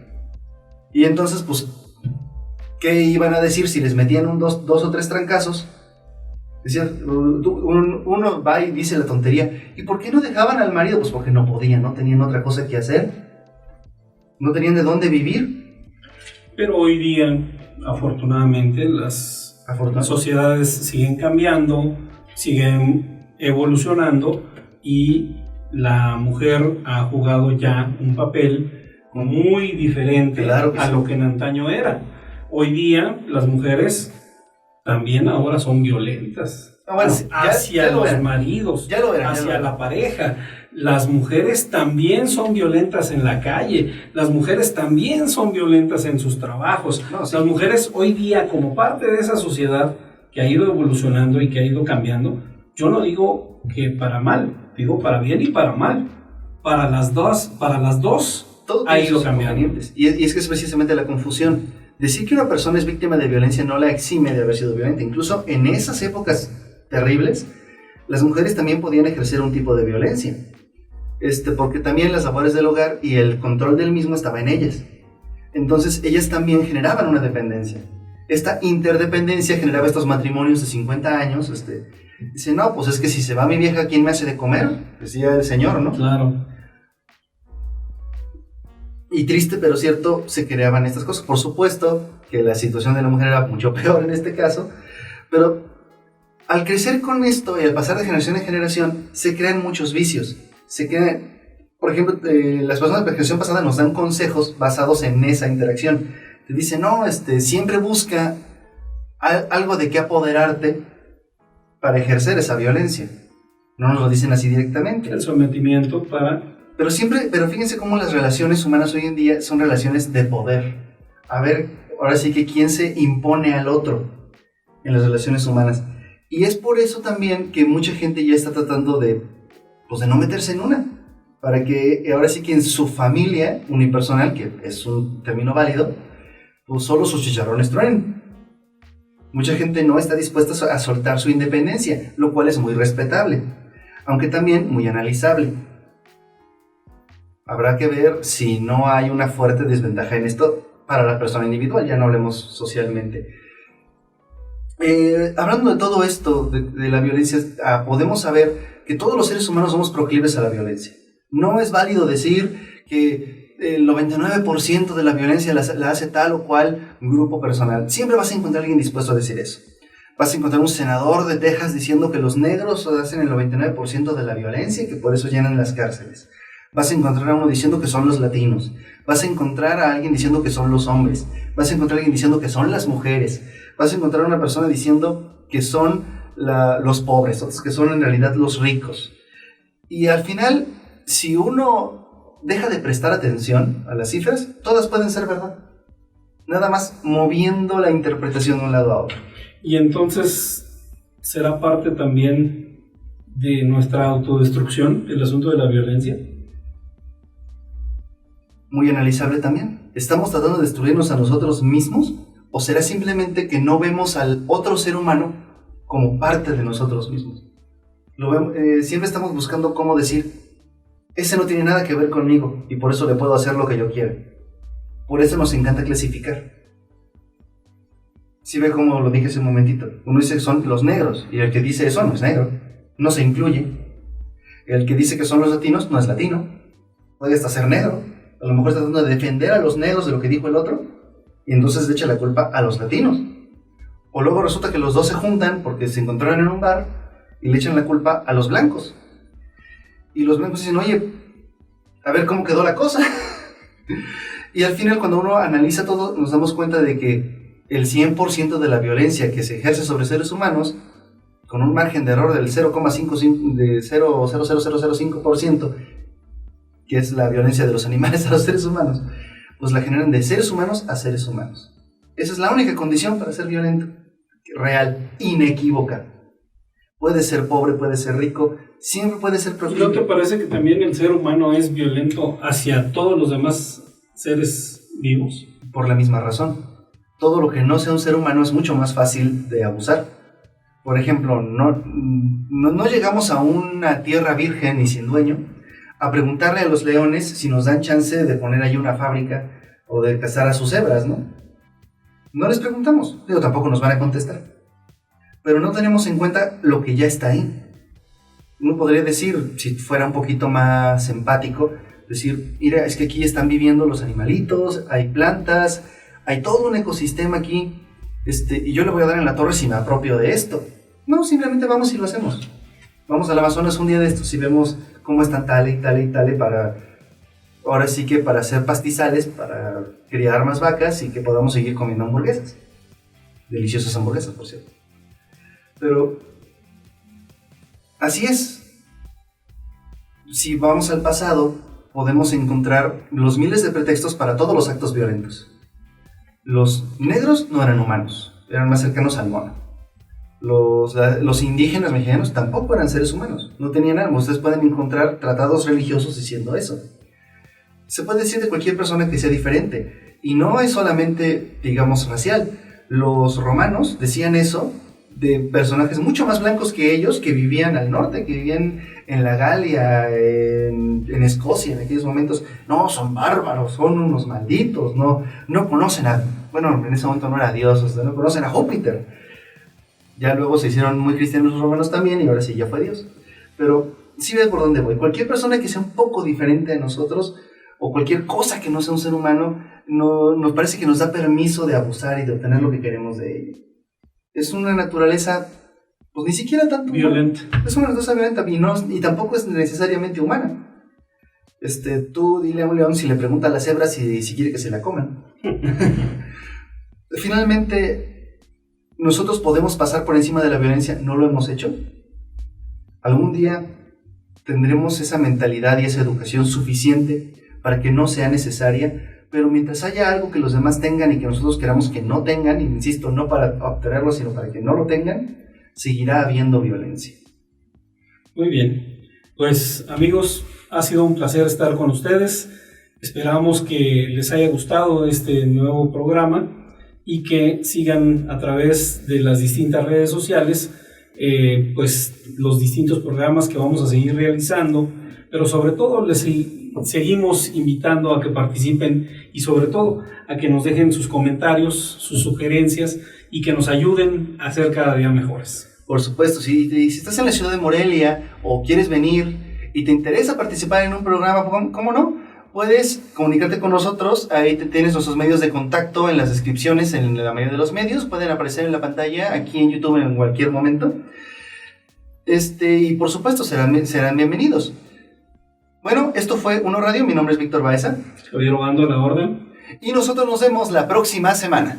Y entonces, pues, ¿qué iban a decir si les metían dos o tres trancazos? Decían, uno va y dice la tontería, ¿y por qué no dejaban al marido? Pues porque no podían, no tenían otra cosa que hacer, no tenían de dónde vivir. Pero hoy día, afortunadamente, las sociedades siguen cambiando, siguen evolucionando, y la mujer ha jugado ya un papel muy diferente, claro que a lo que en antaño era. Hoy día las mujeres también ahora son violentas hacia los maridos, hacia la pareja. Las mujeres también son violentas en la calle, las mujeres también son violentas en sus trabajos. Las mujeres hoy día, como parte de esa sociedad que ha ido evolucionando y que ha ido cambiando, yo no digo que para mal, digo para bien y para mal. Para las dos todo ha ido cambiando. Y es que es precisamente la confusión. Decir que una persona es víctima de violencia no la exime de haber sido violenta. Incluso en esas épocas terribles, las mujeres también podían ejercer un tipo de violencia. Porque también las labores del hogar y el control del mismo estaba en ellas. Entonces, ellas también generaban una dependencia. Esta interdependencia generaba estos matrimonios de 50 años. Dice, no, pues es que si se va mi vieja, ¿quién me hace de comer? Decía el señor, ¿no? Claro. Y triste pero cierto, se creaban estas cosas. Por supuesto que la situación de la mujer era mucho peor en este caso, pero al crecer con esto y al pasar de generación en generación, se crean muchos vicios. Por ejemplo, las personas de la generación pasada nos dan consejos basados en esa interacción. Te dicen, no, siempre busca algo de qué apoderarte para ejercer esa violencia. No nos lo dicen así directamente. El sometimiento para... Pero fíjense cómo las relaciones humanas hoy en día son relaciones de poder. A ver, ahora sí que quién se impone al otro en las relaciones humanas. Y es por eso también que mucha gente ya está tratando de no meterse en una. Para que ahora sí que en su familia unipersonal, que es un término válido, pues solo sus chicharrones truenen. Mucha gente no está dispuesta a soltar su independencia, lo cual es muy respetable, aunque también muy analizable. Habrá que ver si no hay una fuerte desventaja en esto para la persona individual, ya no hablemos socialmente. Hablando de todo esto, de la violencia, podemos saber que todos los seres humanos somos proclives a la violencia. No es válido decir que el 99% de la violencia la hace tal o cual grupo personal. Siempre vas a encontrar a alguien dispuesto a decir eso. Vas a encontrar un senador de Texas diciendo que los negros hacen el 99% de la violencia y que por eso llenan las cárceles. Vas a encontrar a uno diciendo que son los latinos. Vas a encontrar a alguien diciendo que son los hombres. Vas a encontrar a alguien diciendo que son las mujeres. Vas a encontrar a una persona diciendo que son los pobres, otros que son en realidad los ricos. Y al final, si uno deja de prestar atención a las cifras, todas pueden ser verdad. Nada más moviendo la interpretación de un lado a otro. Y entonces, ¿será parte también de nuestra autodestrucción el asunto de la violencia? Muy analizable también. ¿Estamos tratando de destruirnos a nosotros mismos? ¿O será simplemente que no vemos al otro ser humano como parte de nosotros mismos? Siempre estamos buscando cómo decir, ese no tiene nada que ver conmigo y por eso le puedo hacer lo que yo quiera. Por eso nos encanta clasificar. Si ve como lo dije hace un momentito, uno dice que son los negros y el que dice eso no es negro, no se incluye. El que dice que son los latinos no es latino, puede hasta ser negro. A lo mejor está tratando de defender a los negros de lo que dijo el otro, y entonces le echa la culpa a los latinos. O luego resulta que los dos se juntan porque se encontraron en un bar y le echan la culpa a los blancos. Y los blancos dicen, oye, a ver cómo quedó la cosa. Y al final, cuando uno analiza todo, nos damos cuenta de que el 100% de la violencia que se ejerce sobre seres humanos, con un margen de error del 0,000005%, que es la violencia de los animales a los seres humanos, pues la generan de seres humanos a seres humanos. Esa es la única condición para ser violento, real, inequívoca. Puede ser pobre, puede ser rico, siempre puede ser ¿Y no te parece que también el ser humano es violento hacia todos los demás seres vivos? Por la misma razón. Todo lo que no sea un ser humano es mucho más fácil de abusar. Por ejemplo, no llegamos a una tierra virgen y sin dueño a preguntarle a los leones si nos dan chance de poner ahí una fábrica o de cazar a sus cebras, ¿no? No les preguntamos, pero tampoco nos van a contestar. Pero no tenemos en cuenta lo que ya está ahí. Uno podría decir, si fuera un poquito más empático, decir, mira, es que aquí están viviendo los animalitos, hay plantas, hay todo un ecosistema aquí, y yo le voy a dar en la torre si me apropio de esto. No, simplemente vamos y lo hacemos. Vamos al Amazonas un día de estos y vemos cómo están tal y tal y tal para, ahora sí que para hacer pastizales, para criar más vacas y que podamos seguir comiendo hamburguesas. Deliciosas hamburguesas, por cierto. Pero así es. Si vamos al pasado, podemos encontrar los miles de pretextos para todos los actos violentos. Los negros no eran humanos, eran más cercanos al mono. Los indígenas mexicanos tampoco eran seres humanos, no tenían alma. Ustedes pueden encontrar tratados religiosos diciendo eso. Se puede decir de cualquier persona que sea diferente, y no es solamente, digamos, racial. Los romanos decían eso de personajes mucho más blancos que ellos, que vivían al norte, que vivían en la Galia, en Escocia en aquellos momentos. No, son bárbaros, son unos malditos, no conocen bueno, en ese momento no era Dios, o sea, no conocen a Júpiter. Ya luego se hicieron muy cristianos los romanos también, y ahora sí ya fue Dios. Pero sí ves por dónde voy. Cualquier persona que sea un poco diferente de nosotros, o cualquier cosa que no sea un ser humano, nos parece que nos da permiso de abusar y de obtener lo que queremos de ello. Es una naturaleza, pues ni siquiera tanto violenta. Es una naturaleza violenta y tampoco es necesariamente humana. Tú dile a un león si le pregunta a la cebra si quiere que se la coman. Finalmente, nosotros podemos pasar por encima de la violencia, no lo hemos hecho. Algún día tendremos esa mentalidad y esa educación suficiente para que no sea necesaria, pero mientras haya algo que los demás tengan y que nosotros queramos que no tengan, y insisto, no para obtenerlo, sino para que no lo tengan, seguirá habiendo violencia. Muy bien, pues amigos, ha sido un placer estar con ustedes. Esperamos que les haya gustado este nuevo programa y que sigan a través de las distintas redes sociales pues los distintos programas que vamos a seguir realizando, pero sobre todo les seguimos invitando a que participen y sobre todo a que nos dejen sus comentarios, sus sugerencias y que nos ayuden a ser cada día mejores. Por supuesto, si estás en la ciudad de Morelia o quieres venir y te interesa participar en un programa, ¿cómo no? Puedes comunicarte con nosotros, ahí tienes nuestros medios de contacto en las descripciones, en la mayoría de los medios, pueden aparecer en la pantalla, aquí en YouTube en cualquier momento. Y por supuesto serán bienvenidos. Bueno, esto fue Uno Radio, mi nombre es Víctor Baeza. Javier Obando, a la orden. Y nosotros nos vemos la próxima semana.